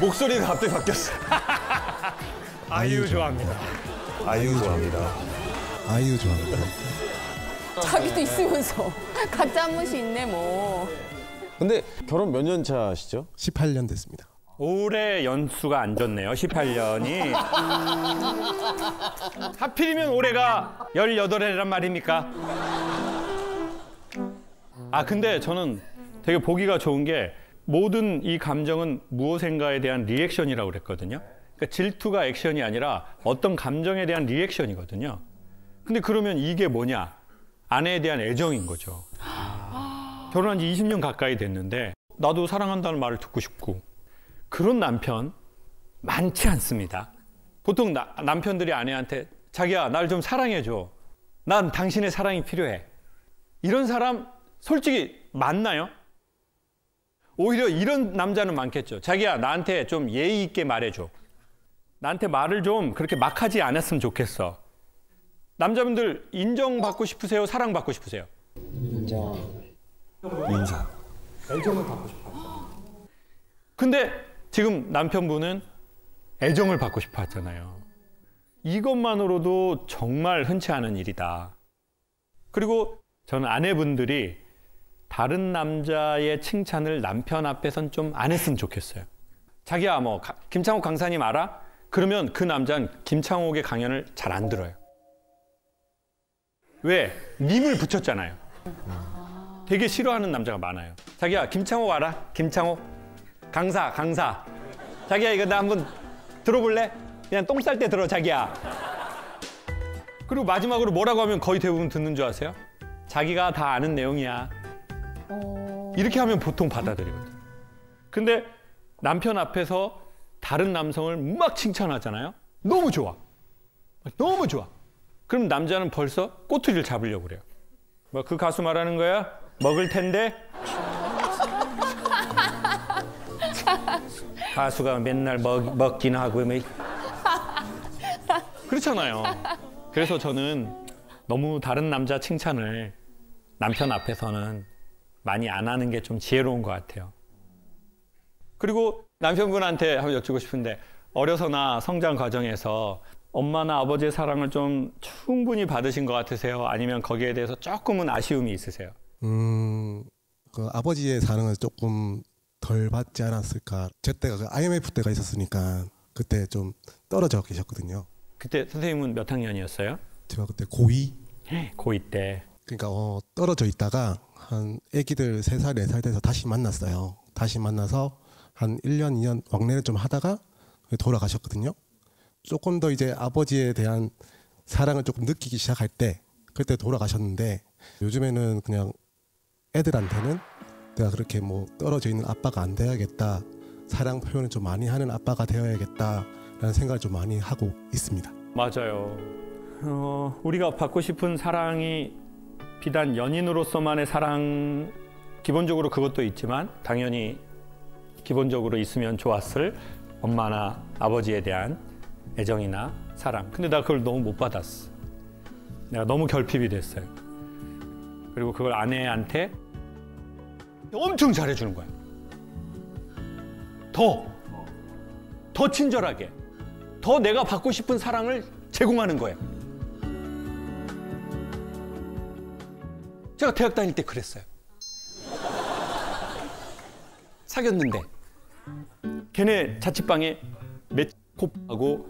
목소리가 갑자기 바뀌었어. 아이유 좋아합니다. 아이유 좋아합니다. 아이유 좋아합니다. 자기도 있으면서 각자 한 번씩 있네 뭐. 근데 결혼 몇 년 차시죠? 18년 됐습니다. 올해 연수가 안 좋네요. 18년이. 하필이면 올해가 18해란 말입니까? 아 근데 저는 되게 보기가 좋은 게 모든 이 감정은 무엇인가에 대한 리액션이라고 그랬거든요. 그러니까 질투가 액션이 아니라 어떤 감정에 대한 리액션이거든요. 근데 그러면 이게 뭐냐? 아내에 대한 애정인 거죠. 결혼한 지 20년 가까이 됐는데 나도 사랑한다는 말을 듣고 싶고 그런 남편 많지 않습니다. 보통 남편들이 아내한테 자기야 날 좀 사랑해줘. 난 당신의 사랑이 필요해. 이런 사람 솔직히 많나요? 오히려 이런 남자는 많겠죠. 자기야 나한테 좀 예의 있게 말해줘. 나한테 말을 좀 그렇게 막 하지 않았으면 좋겠어. 남자분들 인정받고 싶으세요? 사랑받고 싶으세요? 인정. 애정을 받고 싶어요. 근데 지금 남편분은 애정을 받고 싶어 하잖아요. 이것만으로도 정말 흔치 않은 일이다. 그리고 저는 아내분들이 다른 남자의 칭찬을 남편 앞에선 좀 안 했으면 좋겠어요. 자기야 뭐 김창옥 강사님 알아? 그러면 그 남자는 김창옥의 강연을 잘 안 들어요. 왜? 님을 붙였잖아요. 되게 싫어하는 남자가 많아요. 자기야 김창옥 알아? 김창옥? 강사. 자기야 이거 나 한번 들어볼래? 그냥 똥 쌀 때 들어 자기야. 그리고 마지막으로 뭐라고 하면 거의 대부분 듣는 줄 아세요? 자기가 다 아는 내용이야. 이렇게 하면 보통 받아들이거든요. 근데 남편 앞에서 다른 남성을 막 칭찬하잖아요. 너무 좋아. 너무 좋아. 그럼 남자는 벌써 꼬투리를 잡으려고 그래요. 뭐 그 가수 말하는 거야? 먹을 텐데? 가수가 맨날 먹긴 하고 뭐. 그렇잖아요. 그래서 저는 너무 다른 남자 칭찬을 남편 앞에서는 많이 안 하는 게 좀 지혜로운 것 같아요. 그리고 남편분한테 한번 여쭙고 싶은데 어려서나 성장 과정에서 엄마나 아버지의 사랑을 좀 충분히 받으신 것 같으세요? 아니면 거기에 대해서 조금은 아쉬움이 있으세요? 그 아버지의 사랑을 조금 덜 받지 않았을까. 제 때가 그 IMF 때가 있었으니까 그때 좀 떨어져 계셨거든요. 그때 선생님은 몇 학년이었어요? 제가 그때 고2. 고2 때. 그러니까 떨어져 있다가 한 애기들 3살, 4살 돼서 다시 만났어요. 다시 만나서 한 1년, 2년 왕래를 좀 하다가 돌아가셨거든요. 조금 더 이제 아버지에 대한 사랑을 조금 느끼기 시작할 때 그때 돌아가셨는데 요즘에는 그냥 애들한테는 내가 그렇게 뭐 떨어져 있는 아빠가 안 돼야겠다. 사랑 표현을 좀 많이 하는 아빠가 되어야겠다라는 생각을 좀 많이 하고 있습니다. 맞아요. 우리가 받고 싶은 사랑이 비단 연인으로서만의 사랑, 기본적으로 그것도 있지만 당연히 기본적으로 있으면 좋았을 엄마나 아버지에 대한 애정이나 사랑. 근데 나 그걸 너무 못 받았어. 내가 너무 결핍이 됐어요. 그리고 그걸 아내한테 엄청 잘해주는 거야. 더 친절하게, 더 내가 받고 싶은 사랑을 제공하는 거예요. 제가 대학 다닐 때 그랬어요. 사귀었는데 걔네 자취방에 메코하고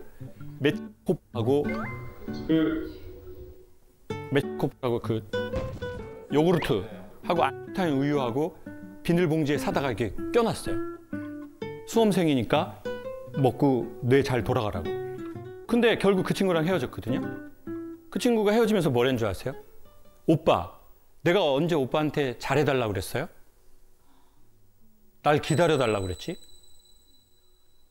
그 요구르트 하고 안타인 우유하고 비닐봉지에 사다가 이렇게 껴놨어요. 수험생이니까 먹고 뇌 잘 돌아가라고. 근데 결국 그 친구랑 헤어졌거든요. 그 친구가 헤어지면서 뭐랬는 줄 아세요? 오빠, 내가 언제 오빠한테 잘해달라고 그랬어요? 날 기다려달라고 그랬지?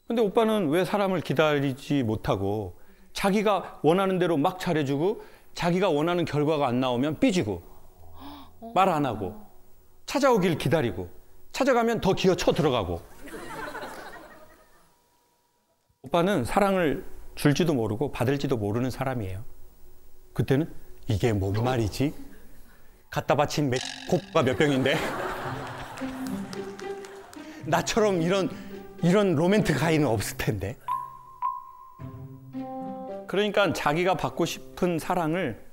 근데 오빠는 왜 사람을 기다리지 못하고 자기가 원하는 대로 막 잘해주고 자기가 원하는 결과가 안 나오면 삐지고 말 안 하고 찾아오길 기다리고 찾아가면 더 기어 쳐 들어가고. 오빠는 사랑을 줄지도 모르고 받을지도 모르는 사람이에요. 그때는 이게 뭔 말이지? 갖다 바친 코가 몇 병인데 나처럼 이런 로맨틱 아이는 없을 텐데. 그러니까 자기가 받고 싶은 사랑을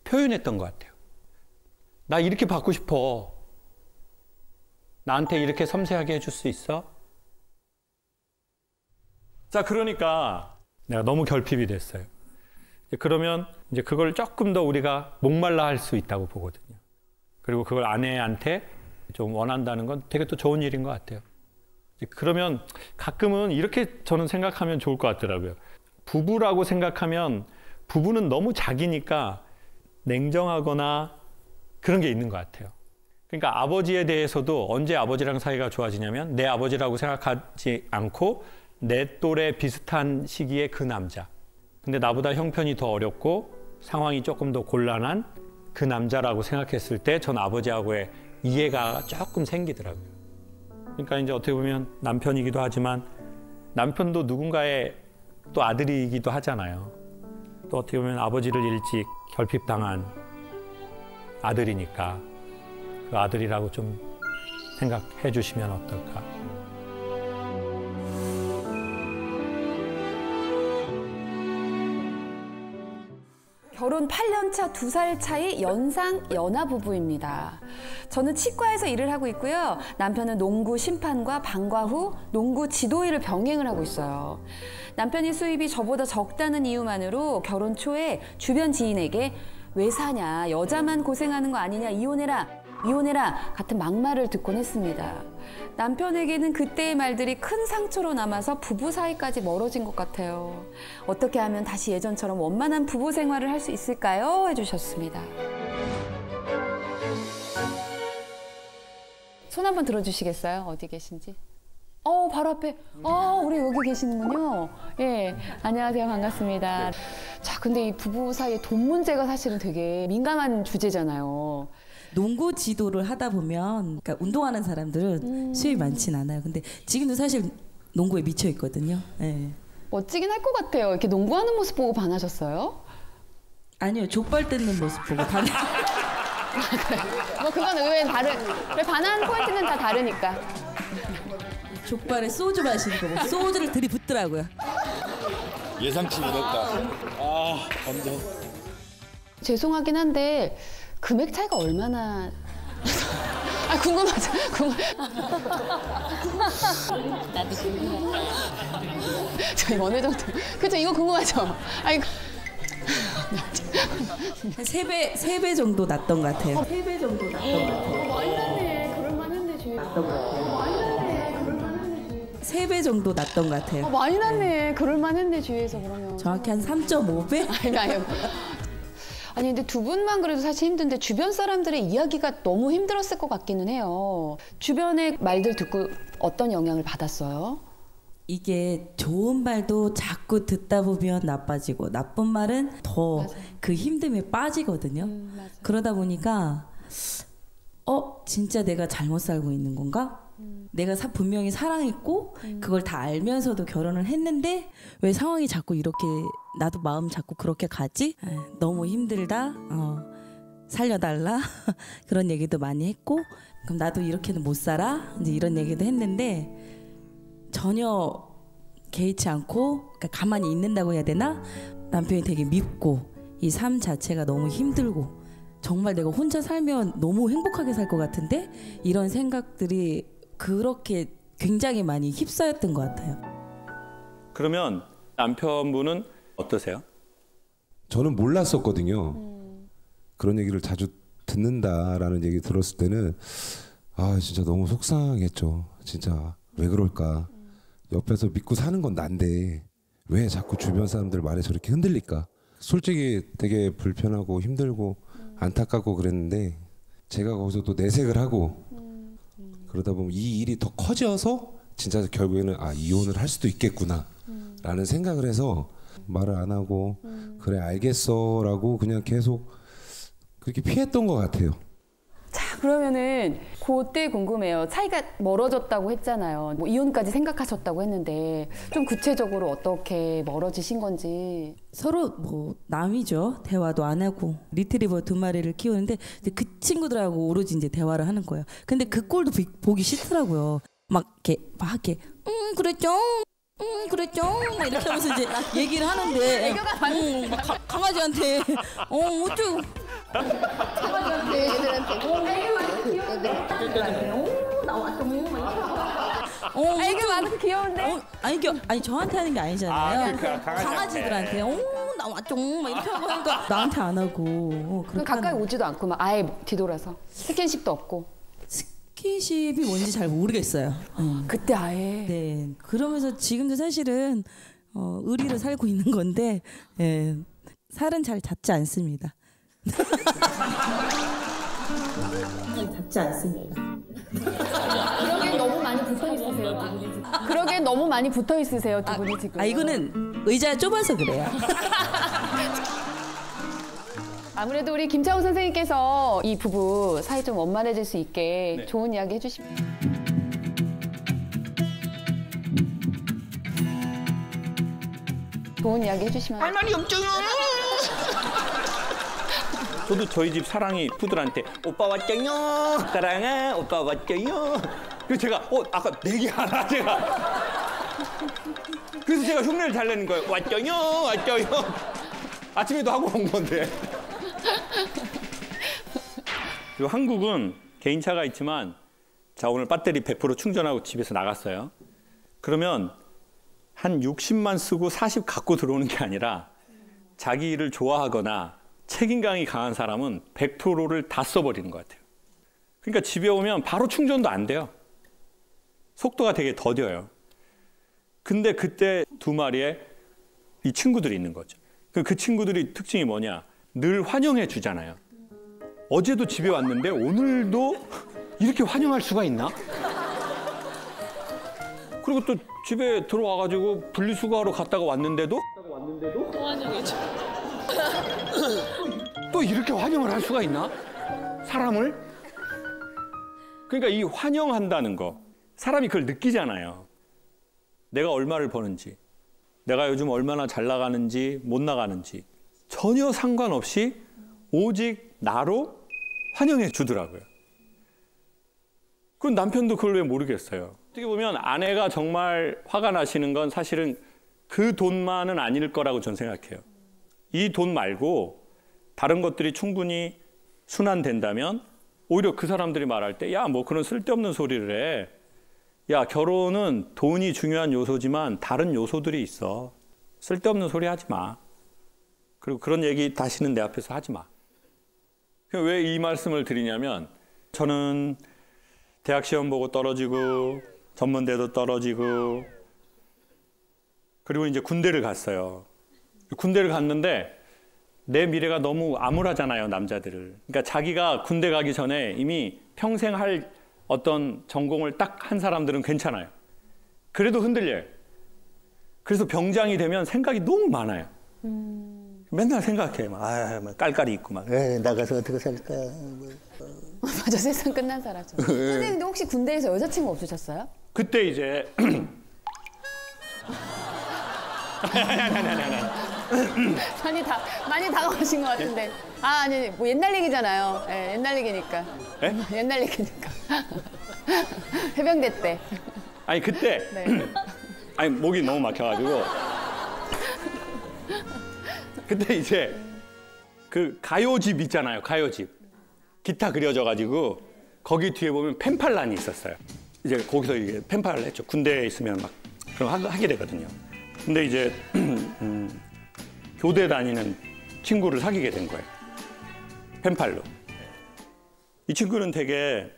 표현했던 것 같아요. 나 이렇게 받고 싶어. 나한테 이렇게 섬세하게 해줄 수 있어? 자, 그러니까 내가 너무 결핍이 됐어요. 그러면 이제 그걸 조금 더 우리가 목말라 할 수 있다고 보거든요. 그리고 그걸 아내한테 좀 원한다는 건 되게 또 좋은 일인 것 같아요. 그러면 가끔은 이렇게 저는 생각하면 좋을 것 같더라고요. 부부라고 생각하면 부부는 너무 자기니까 냉정하거나 그런 게 있는 것 같아요. 그러니까 아버지에 대해서도 언제 아버지랑 사이가 좋아지냐면 내 아버지라고 생각하지 않고 내 또래 비슷한 시기에 그 남자. 근데 나보다 형편이 더 어렵고 상황이 조금 더 곤란한 그 남자라고 생각했을 때 전 아버지하고의 이해가 조금 생기더라고요. 그러니까 이제 어떻게 보면 남편이기도 하지만 남편도 누군가의 또 아들이기도 하잖아요. 또 어떻게 보면 아버지를 일찍 결핍당한 아들이니까 그 아들이라고 좀 생각해 주시면 어떨까. 결혼 8년차 2살 차이 연하 부부입니다. 저는 치과에서 일을 하고 있고요. 남편은 농구 심판과 방과 후 농구 지도일을 병행을 하고 있어요. 남편이 수입이 저보다 적다는 이유만으로 결혼 초에 주변 지인에게 왜 사냐, 여자만 고생하는 거 아니냐, 이혼해라 같은 막말을 듣곤 했습니다. 남편에게는 그때의 말들이 큰 상처로 남아서 부부 사이까지 멀어진 것 같아요. 어떻게 하면 다시 예전처럼 원만한 부부 생활을 할 수 있을까요? 해주셨습니다. 손 한번 들어주시겠어요? 어디 계신지? 바로 앞에. 우리 여기 계시는군요. 예, 안녕하세요. 반갑습니다. 자, 근데 이 부부 사이에 돈 문제가 사실은 되게 민감한 주제잖아요. 농구 지도를 하다 보면 그러니까 운동하는 사람들은 수입이 많진 않아요. 근데 지금도 사실 농구에 미쳐 있거든요. 네. 멋지긴 할 것 같아요. 이렇게 농구하는 모습 보고 반하셨어요? 아니요, 족발 뜯는 모습 보고 반. 그래. 뭐 그건 의외는 그래, 반하는 포인트는 다 다르니까. 족발에 소주 마시는 거 보고 소주를 들이붓더라고요. 예상치 못했다. 감동. 죄송하긴 한데 금액 차이가 얼마나? 궁금하죠. 나도 궁금해. 저희 어느 정도? 그죠? 이거 궁금하죠. 세 배 정도 났던 것 같아요. 3배 정도 났던 것 같아요. 많이 났네. 그럴만했네 주위. 났던 것 같아요. 3배 정도 났던 것 같아요. 많이 났네. 그럴만했네 주위에서 그러면. 정확히 한 3.5배? 아니요. 아니 근데 두 분만 그래도 사실 힘든데 주변 사람들의 이야기가 너무 힘들었을 것 같기는 해요. 주변의 말들 듣고 어떤 영향을 받았어요? 이게 좋은 말도 자꾸 듣다 보면 나빠지고 나쁜 말은 더 그 힘듦에 빠지거든요. 그러다 보니까 진짜 내가 잘못 살고 있는 건가? 내가 분명히 사랑했고 그걸 다 알면서도 결혼을 했는데 왜 상황이 자꾸 이렇게 나도 마음 자꾸 그렇게 가지? 너무 힘들다. 살려달라. 그런 얘기도 많이 했고 그럼 나도 이렇게는 못 살아. 이제 이런 얘기도 했는데 전혀 개의치 않고 그러니까 가만히 있는다고 해야 되나? 남편이 되게 밉고 이 삶 자체가 너무 힘들고 정말 내가 혼자 살면 너무 행복하게 살 것 같은데 이런 생각들이 그렇게 굉장히 많이 휩싸였던 것 같아요. 그러면 남편분은 어떠세요? 저는 몰랐었거든요. 그런 얘기를 자주 듣는다라는 얘기 들었을 때는 아 진짜 너무 속상했죠. 진짜 왜 그럴까. 옆에서 믿고 사는 건 난데 왜 자꾸 주변 사람들 말에 저렇게 흔들릴까. 솔직히 되게 불편하고 힘들고 안타깝고 그랬는데 제가 거기서 또 내색을 하고 그러다 보면 이 일이 더 커져서 진짜 결국에는 아 이혼을 할 수도 있겠구나 라는 생각을 해서 말을 안 하고 그래 알겠어 라고 그냥 계속 그렇게 피했던 것 같아요. 자, 그러면은 그때 궁금해요. 사이가 멀어졌다고 했잖아요. 뭐 이혼까지 생각하셨다고 했는데 좀 구체적으로 어떻게 멀어지신 건지. 서로 뭐 남이죠. 대화도 안 하고 리트리버 2마리를 키우는데 이제 그 친구들하고 오로지 이제 대화를 하는 거예요. 근데 그 꼴도 보기 싫더라고요. 막 이렇게 그랬죠. 그랬죠. 막 이렇게 하면서 이제 얘기를 하는데 막 강아지한테 어쩌고 강아지한테 애들한테 애교 많고 귀여운데 아니 저한테 하는 게 아니잖아요. 그러니까 강아지들한테 나 왔죠 막 이렇게 하고 하니까 나한테 안 하고 그럼 가까이 오지도 않고 막 아예 뒤돌아서 스킨십도 없고. 스킨십이 뭔지 잘 모르겠어요. 그때 아예. 네. 그러면서 지금도 사실은 의리로 살고 있는 건데 살은 잘 닿지 않습니다. 닿지 않습니다. 그러기엔 너무 많이 붙어 있으세요, 두 분이 지금. 그러기엔 너무 많이 붙어 있으세요, 두 분이 지금. 이거는 의자가 좁아서 그래요. 아무래도 우리 김차훈 선생님께서 이 부부 사이 좀 원만해질 수 있게 좋은 이야기 해주시면. 좋은 이야기 해주시면. 할 말이 없죠. 저도 저희 집 사랑이 푸들한테 오빠 왔죠요. 사랑아 오빠 왔죠요. 그래서 제가 아까 내기 하나 제가. 그래서 제가 흉내를 잘 내는 거예요. 왔죠요 왔죠요. 아침에도 하고 온 건데. 그리고 한국은 개인차가 있지만 자 오늘 배터리 100% 충전하고 집에서 나갔어요. 그러면 한 60만 쓰고 40 갖고 들어오는 게 아니라 자기 일을 좋아하거나 책임감이 강한 사람은 100%를 다 써버리는 것 같아요. 그러니까 집에 오면 바로 충전도 안 돼요. 속도가 되게 더뎌요. 근데 그때 2마리의 이 친구들이 있는 거죠. 그 친구들이 특징이 뭐냐? 늘 환영해 주잖아요. 어제도 집에 왔는데 오늘도 이렇게 환영할 수가 있나? 그리고 또 집에 들어와가지고 분리수거하러 갔다가 왔는데도 환영해 줘. 또 이렇게 환영을 할 수가 있나? 사람을? 그러니까 이 환영한다는 거 사람이 그걸 느끼잖아요. 내가 얼마를 버는지 내가 요즘 얼마나 잘 나가는지 못 나가는지 전혀 상관없이 오직 나로 환영해 주더라고요. 그건 남편도 그걸 왜 모르겠어요. 어떻게 보면 아내가 정말 화가 나시는 건 사실은 그 돈만은 아닐 거라고 저는 생각해요. 이 돈 말고 다른 것들이 충분히 순환된다면 오히려 그 사람들이 말할 때 야, 뭐 그런 쓸데없는 소리를 해. 야, 결혼은 돈이 중요한 요소지만 다른 요소들이 있어. 쓸데없는 소리 하지 마. 그리고 그런 얘기 다시는 내 앞에서 하지 마. 왜 이 말씀을 드리냐면 저는 대학 시험 보고 떨어지고 전문대도 떨어지고 그리고 이제 군대를 갔어요. 군대를 갔는데 내 미래가 너무 암울하잖아요, 남자들을. 그러니까 자기가 군대 가기 전에 이미 평생 할 어떤 전공을 딱 한 사람들은 괜찮아요. 그래도 흔들려요. 그래서 병장이 되면 생각이 너무 많아요. 맨날 생각해. 막 깔깔이 있고 막 나가서 어떻게 살까. 맞아, 세상 끝난 사람죠. 선생님, 근데 혹시 군대에서 여자친구 없으셨어요? 그때 이제 많이 당황하신 것 같은데. 아니, 뭐 옛날 얘기잖아요. 네, 옛날 얘기니까. 네? 옛날 얘기니까. 해병대 때. 아니 그때 네. 아니 목이 너무 막혀가지고 그때 이제 그 가요집 있잖아요, 가요집. 기타 그려져가지고 거기 뒤에 보면 펜팔란이 있었어요. 이제 거기서 이게 펜팔을 했죠. 군대에 있으면 막 그런 거 하게 되거든요. 근데 이제 교대 다니는 친구를 사귀게 된 거예요. 펜팔로. 이 친구는 되게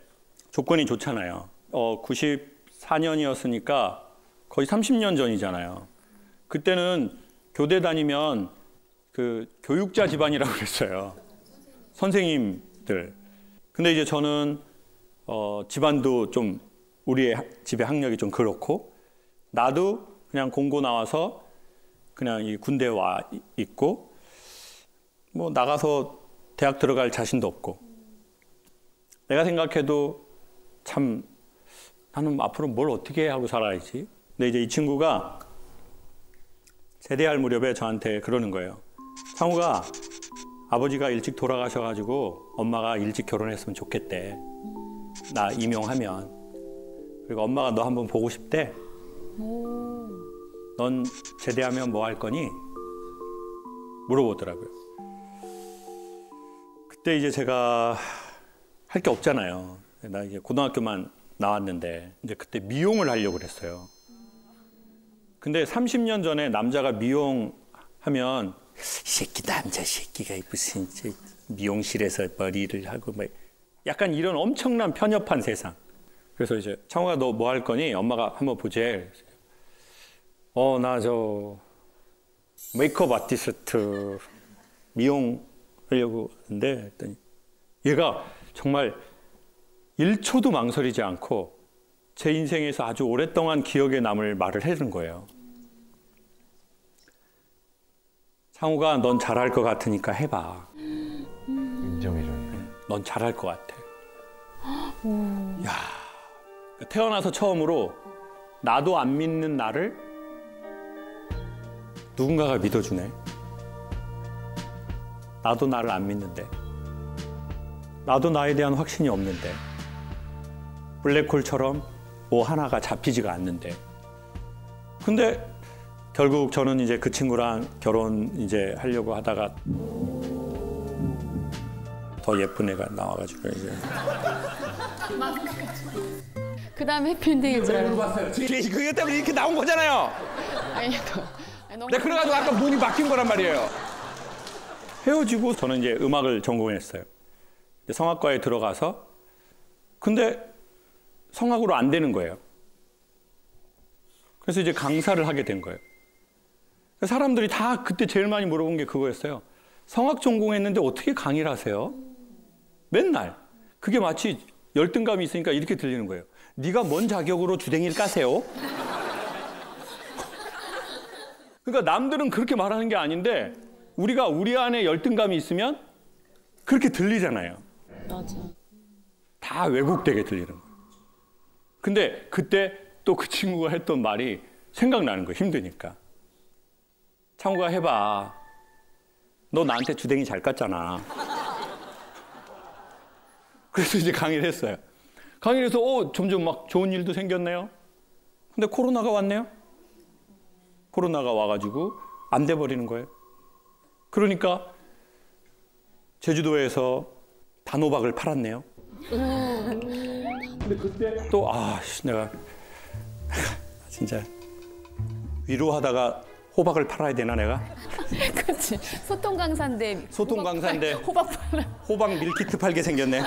조건이 좋잖아요. 94년이었으니까 거의 30년 전이잖아요. 그때는 교대 다니면 그 교육자 집안이라고 그랬어요. 선생님들. 근데 이제 저는 집안도 좀 우리의 집의 학력이 좀 그렇고 나도 그냥 공고 나와서 그냥 이 군대에 와 있고 뭐 나가서 대학 들어갈 자신도 없고 내가 생각해도 참 나는 앞으로 뭘 어떻게 하고 살아야지. 근데 이제 이 친구가 제대할 무렵에 저한테 그러는 거예요. 상우가 아버지가 일찍 돌아가셔가지고 엄마가 일찍 결혼했으면 좋겠대. 나 임용하면. 그리고 엄마가 너 한번 보고 싶대. 넌 제대하면 뭐 할 거니? 물어보더라고요. 그때 이제 제가 할 게 없잖아요. 나 이제 고등학교만 나왔는데 이제 그때 미용을 하려고 그랬어요. 근데 30년 전에 남자가 미용하면 이 새끼 남자 새끼가 무슨 미용실에서 머리를 하고 막 약간 이런 엄청난 편협한 세상. 그래서 이제 창호가 너 뭐 할 거니? 엄마가 한번 보재. 나 저 메이크업 아티스트 미용 하려고 하는데 했더니 얘가 정말 1초도 망설이지 않고 제 인생에서 아주 오랫동안 기억에 남을 말을 해준 거예요. 상우가 넌 잘할 것 같으니까 해봐. 인정해줘요. 넌 잘할 것 같아. 야, 태어나서 처음으로 나도 안 믿는 나를 누군가가 믿어주네. 나도 나를 안 믿는데. 나도 나에 대한 확신이 없는데. 블랙홀처럼 뭐 하나가 잡히지가 않는데. 근데 결국 저는 이제 그 친구랑 결혼 이제 하려고 하다가 더 예쁜 애가 나와가지고 이제. 그 다음에 해피엔딩일 줄 알았어요. 그게 때문에 이렇게 나온 거잖아요. 내가 그래가지고 아까 문이 막힌 거란 말이에요. 헤어지고 저는 이제 음악을 전공했어요. 성악과에 들어가서 근데 성악으로 안 되는 거예요. 그래서 이제 강사를 하게 된 거예요. 사람들이 다 그때 제일 많이 물어본 게 그거였어요. 성악 전공했는데 어떻게 강의를 하세요? 맨날. 그게 마치 열등감이 있으니까 이렇게 들리는 거예요. 네가 뭔 자격으로 주댕이를 까세요? 그러니까 남들은 그렇게 말하는 게 아닌데 우리가 우리 안에 열등감이 있으면 그렇게 들리잖아요. 맞아. 다 왜곡되게 들리는 거예요. 근데 그때 또 그 친구가 했던 말이 생각나는 거예요. 힘드니까. 창우가 해봐. 너 나한테 주댕이 잘 깠잖아. 그래서 이제 강의를 했어요. 강의를 해서 점점 막 좋은 일도 생겼네요. 근데 코로나가 왔네요. 코로나가 와가지고 안 돼버리는 거예요. 그러니까 제주도에서 단호박을 팔았네요. 근데 그때 또 내가 진짜 위로하다가 호박을 팔아야 되나 내가? 그렇지. 소통 강사인데. 호박 밀키트 팔게 생겼네.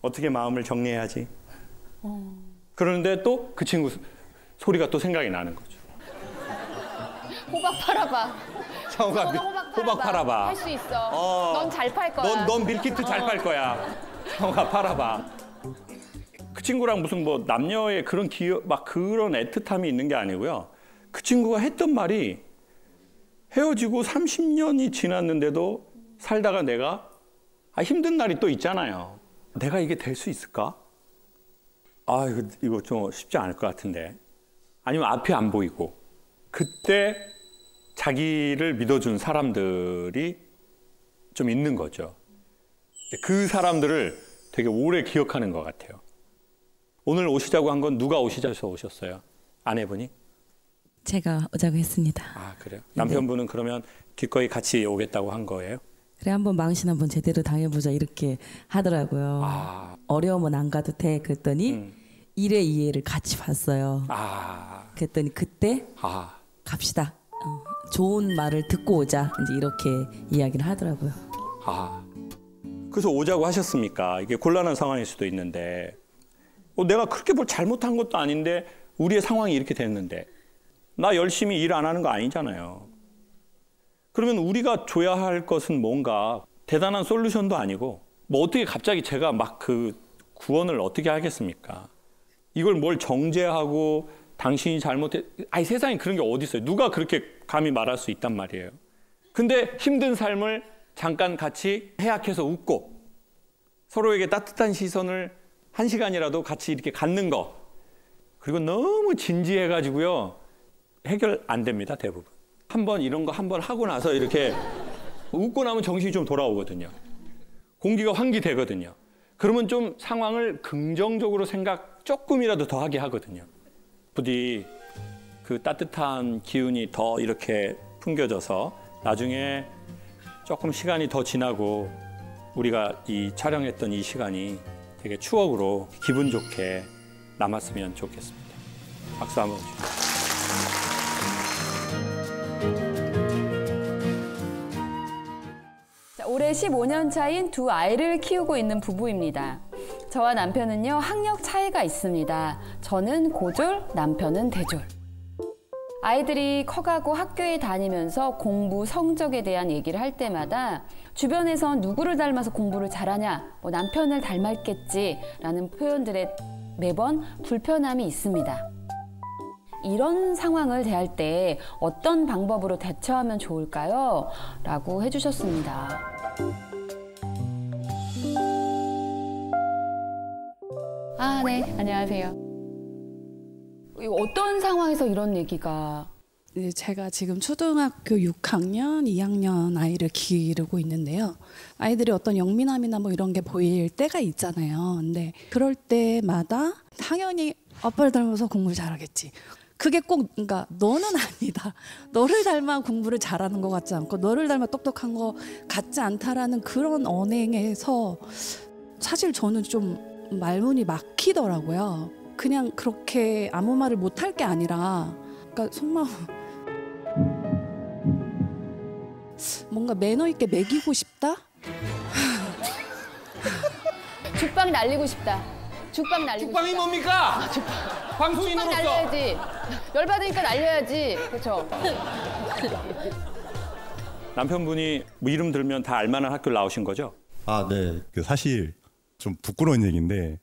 어떻게 마음을 정리해야지. 그러는데 또 그 친구 소리가 또 생각이 나는 거죠. 호박 팔아봐. 창호가 호박 팔아봐. 할 수 있어. 넌 잘 팔 거야. 넌 밀키트 잘 팔 거야. 창호가 팔아봐. 그 친구랑 무슨 뭐 남녀의 그런 막 그런 애틋함이 있는 게 아니고요. 그 친구가 했던 말이 헤어지고 30년이 지났는데도 살다가 내가 힘든 날이 또 있잖아요. 내가 이게 될 수 있을까? 이거 좀 쉽지 않을 것 같은데. 아니면 앞이 안 보이고. 그때 자기를 믿어준 사람들이 좀 있는 거죠. 그 사람들을 되게 오래 기억하는 것 같아요. 오늘 오시자고 한 건 누가 오시자서 오셨어요? 아내분이? 제가 오자고 했습니다. 그래요? 남편분은 그러면 기꺼이 같이 오겠다고 한 거예요? 그래 한번 망신 한번 제대로 당해보자 이렇게 하더라고요. 어려우면 안 가도 돼 그랬더니 일에 이해를 같이 봤어요. 그랬더니 그때 갑시다. 좋은 말을 듣고 오자 이제 이렇게 이야기를 하더라고요. 그래서 오자고 하셨습니까? 이게 곤란한 상황일 수도 있는데 내가 그렇게 뭘 잘못한 것도 아닌데 우리의 상황이 이렇게 됐는데 나 열심히 일 안 하는 거 아니잖아요. 그러면 우리가 줘야 할 것은 뭔가 대단한 솔루션도 아니고 뭐 어떻게 갑자기 제가 막 그 구원을 어떻게 하겠습니까? 이걸 뭘 정죄하고 당신이 잘못해 아니 세상에 그런 게 어디 있어요? 누가 그렇게 감히 말할 수 있단 말이에요. 근데 힘든 삶을 잠깐 같이 해약해서 웃고 서로에게 따뜻한 시선을 1시간이라도 같이 이렇게 갖는 거. 그리고 너무 진지해가지고요. 해결 안 됩니다, 대부분. 한번 이런 거 한번 하고 나서 이렇게 웃고 나면 정신이 좀 돌아오거든요. 공기가 환기되거든요. 그러면 좀 상황을 긍정적으로 생각 조금이라도 더 하게 하거든요. 부디 그 따뜻한 기운이 더 이렇게 풍겨져서 나중에 조금 시간이 더 지나고 우리가 이 촬영했던 이 시간이 되게 추억으로 기분 좋게 남았으면 좋겠습니다. 박수 한번 주세요. 올해 15년 차인 두 아이를 키우고 있는 부부입니다. 저와 남편은요, 학력 차이가 있습니다. 저는 고졸, 남편은 대졸. 아이들이 커가고 학교에 다니면서 공부 성적에 대한 얘기를 할 때마다 주변에서 누구를 닮아서 공부를 잘하냐, 뭐 남편을 닮았겠지라는 표현들에 매번 불편함이 있습니다. 이런 상황을 대할 때 어떤 방법으로 대처하면 좋을까요? 라고 해주셨습니다. 아, 네. 안녕하세요. 어떤 상황에서 이런 얘기가? 제가 지금 초등학교 6학년, 2학년 아이를 기르고 있는데요. 아이들이 어떤 영민함이나 뭐 이런 게 보일 때가 있잖아요. 근데 그럴 때마다 당연히 아빠를 닮아서 공부를 잘하겠지. 그게 꼭 그러니까 너는 아니다. 너를 닮아 공부를 잘하는 것 같지 않고 너를 닮아 똑똑한 거 같지 않다라는 그런 언행에서 사실 저는 좀 말문이 막히더라고요. 그냥 그렇게 아무 말을 못할 게 아니라 그러니까 속마음 뭔가 매너 있게 먹이고 싶다? 죽빵 날리고 싶다. 죽빵 날리고 죽빵이 싶다. 뭡니까? 방송인으로서. 죽빵 날려야지. 열받으니까 날려야지. 그렇죠? 남편분이 뭐 이름 들면 다 알만한 학교를 나오신 거죠? 아, 네. 사실 좀 부끄러운 얘기인데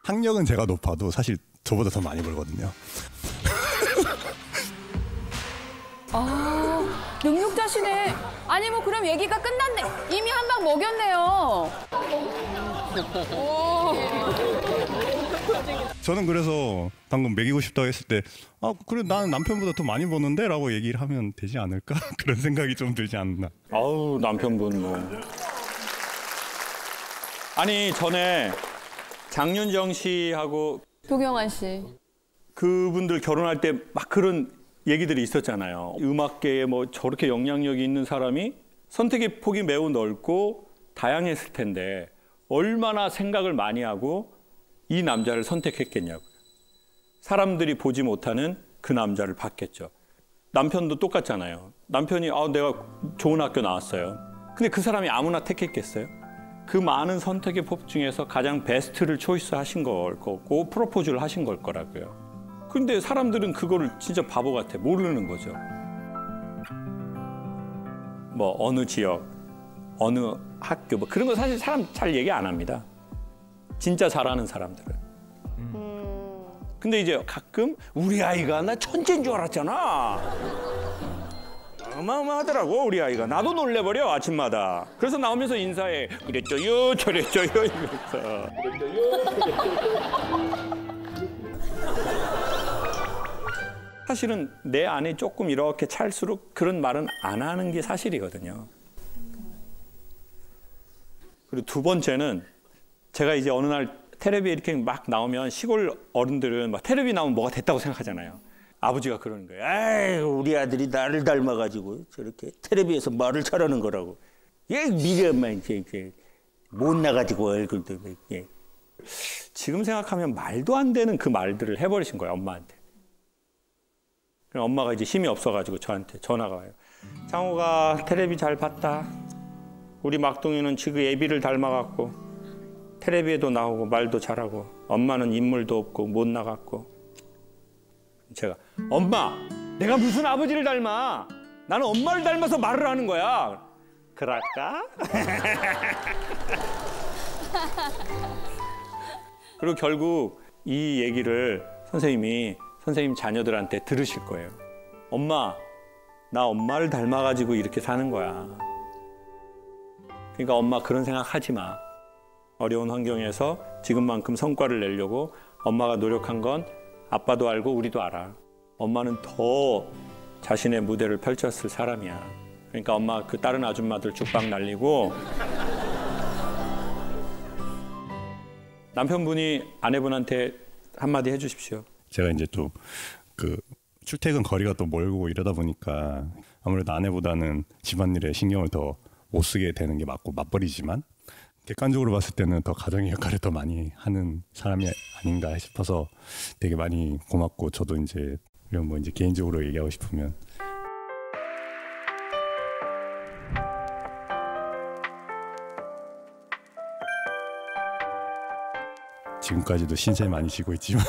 학력은 제가 높아도 사실 저보다 더 많이 벌거든요. 아, 능력자시네. 아니 뭐 그럼 얘기가 끝났네. 이미 한 방 먹였네요. 저는 그래서 방금 먹이고 싶다고 했을 때 아, 그래 나는 남편보다 더 많이 버는데 라고 얘기를 하면 되지 않을까? 그런 생각이 좀 들지 않나. 아우, 남편분 뭐. 아니, 전에 장윤정 씨하고 도경환 씨. 그분들 결혼할 때 막 그런 얘기들이 있었잖아요. 음악계에 뭐 저렇게 영향력이 있는 사람이 선택의 폭이 매우 넓고 다양했을 텐데 얼마나 생각을 많이 하고 이 남자를 선택했겠냐고요. 사람들이 보지 못하는 그 남자를 봤겠죠. 남편도 똑같잖아요. 남편이 내가 좋은 학교 나왔어요. 근데 그 사람이 아무나 택했겠어요? 그 많은 선택의 폭 중에서 가장 베스트를 초이스 하신 걸 거고 프로포즈를 하신 걸 거라고요. 근데 사람들은 그거를 진짜 바보 같아. 모르는 거죠. 뭐 어느 지역, 어느 학교 뭐 그런 거 사실 사람 잘 얘기 안 합니다. 진짜 잘하는 사람들은. 근데 이제 가끔 우리 아이가 나 천재인 줄 알았잖아. 어마어마하더라고 우리 아이가. 나도 놀래버려 아침마다. 그래서 나오면서 인사해. 그랬죠요 저랬죠요 이러면서. 사실은 내 안에 조금 이렇게 찰수록 그런 말은 안 하는 게 사실이거든요. 그리고 두 번째는 제가 이제 어느 날 텔레비에 이렇게 막 나오면 시골 어른들은 막 텔레비 나오면 뭐가 됐다고 생각하잖아요. 아버지가 그러는 거예요. 에이, 우리 아들이 나를 닮아가지고 저렇게 텔레비에서 말을 잘하는 거라고. 얘 미래만 이제 못 나가지고 얼굴도 이렇게. 지금 생각하면 말도 안 되는 그 말들을 해버리신 거예요, 엄마한테. 엄마가 이제 힘이 없어가지고 저한테 전화가 와요. 장호가 텔레비 잘 봤다. 우리 막둥이는 지금 애비를 닮아갖고 텔레비에도 나오고 말도 잘하고 엄마는 인물도 없고 못 나갔고. 제가 엄마 내가 무슨 아버지를 닮아? 나는 엄마를 닮아서 말을 하는 거야. 그럴까? 그리고 결국 이 얘기를 선생님 자녀들한테 들으실 거예요. 엄마, 나 엄마를 닮아가지고 이렇게 사는 거야. 그러니까 엄마 그런 생각 하지 마. 어려운 환경에서 지금만큼 성과를 내려고 엄마가 노력한 건 아빠도 알고 우리도 알아. 엄마는 더 자신의 무대를 펼쳤을 사람이야. 그러니까 엄마 그 다른 아줌마들 죽박 날리고 남편분이 아내분한테 한마디 해주십시오. 제가 이제 또 그 출퇴근 거리가 또 멀고 이러다 보니까 아무래도 아내보다는 집안일에 신경을 더 못 쓰게 되는 게 맞고 맞벌이지만 객관적으로 봤을 때는 더 가정의 역할을 더 많이 하는 사람이 아닌가 싶어서 되게 많이 고맙고, 저도 이제 이런 뭐 이제 개인적으로 얘기하고 싶으면 지금까지도 신세 많이 지고 있지만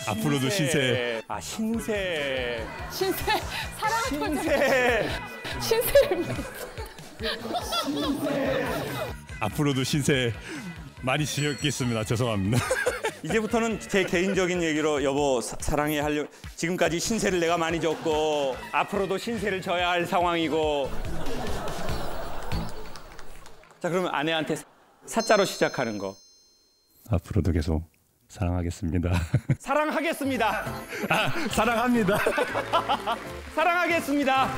앞으로도 신세. 사랑을 신세를 앞으로도 신세 많이 지었겠습니다. 죄송합니다. 이제부터는 제 개인적인 얘기로 여보 사랑해 하려. 지금까지 신세를 내가 많이 졌고 앞으로도 신세를 져야 할 상황이고. 자, 그러면 아내한테 사자로 시작하는 거. 앞으로도 계속 사랑하겠습니다. 사랑하겠습니다. 사랑합니다. 사랑하겠습니다.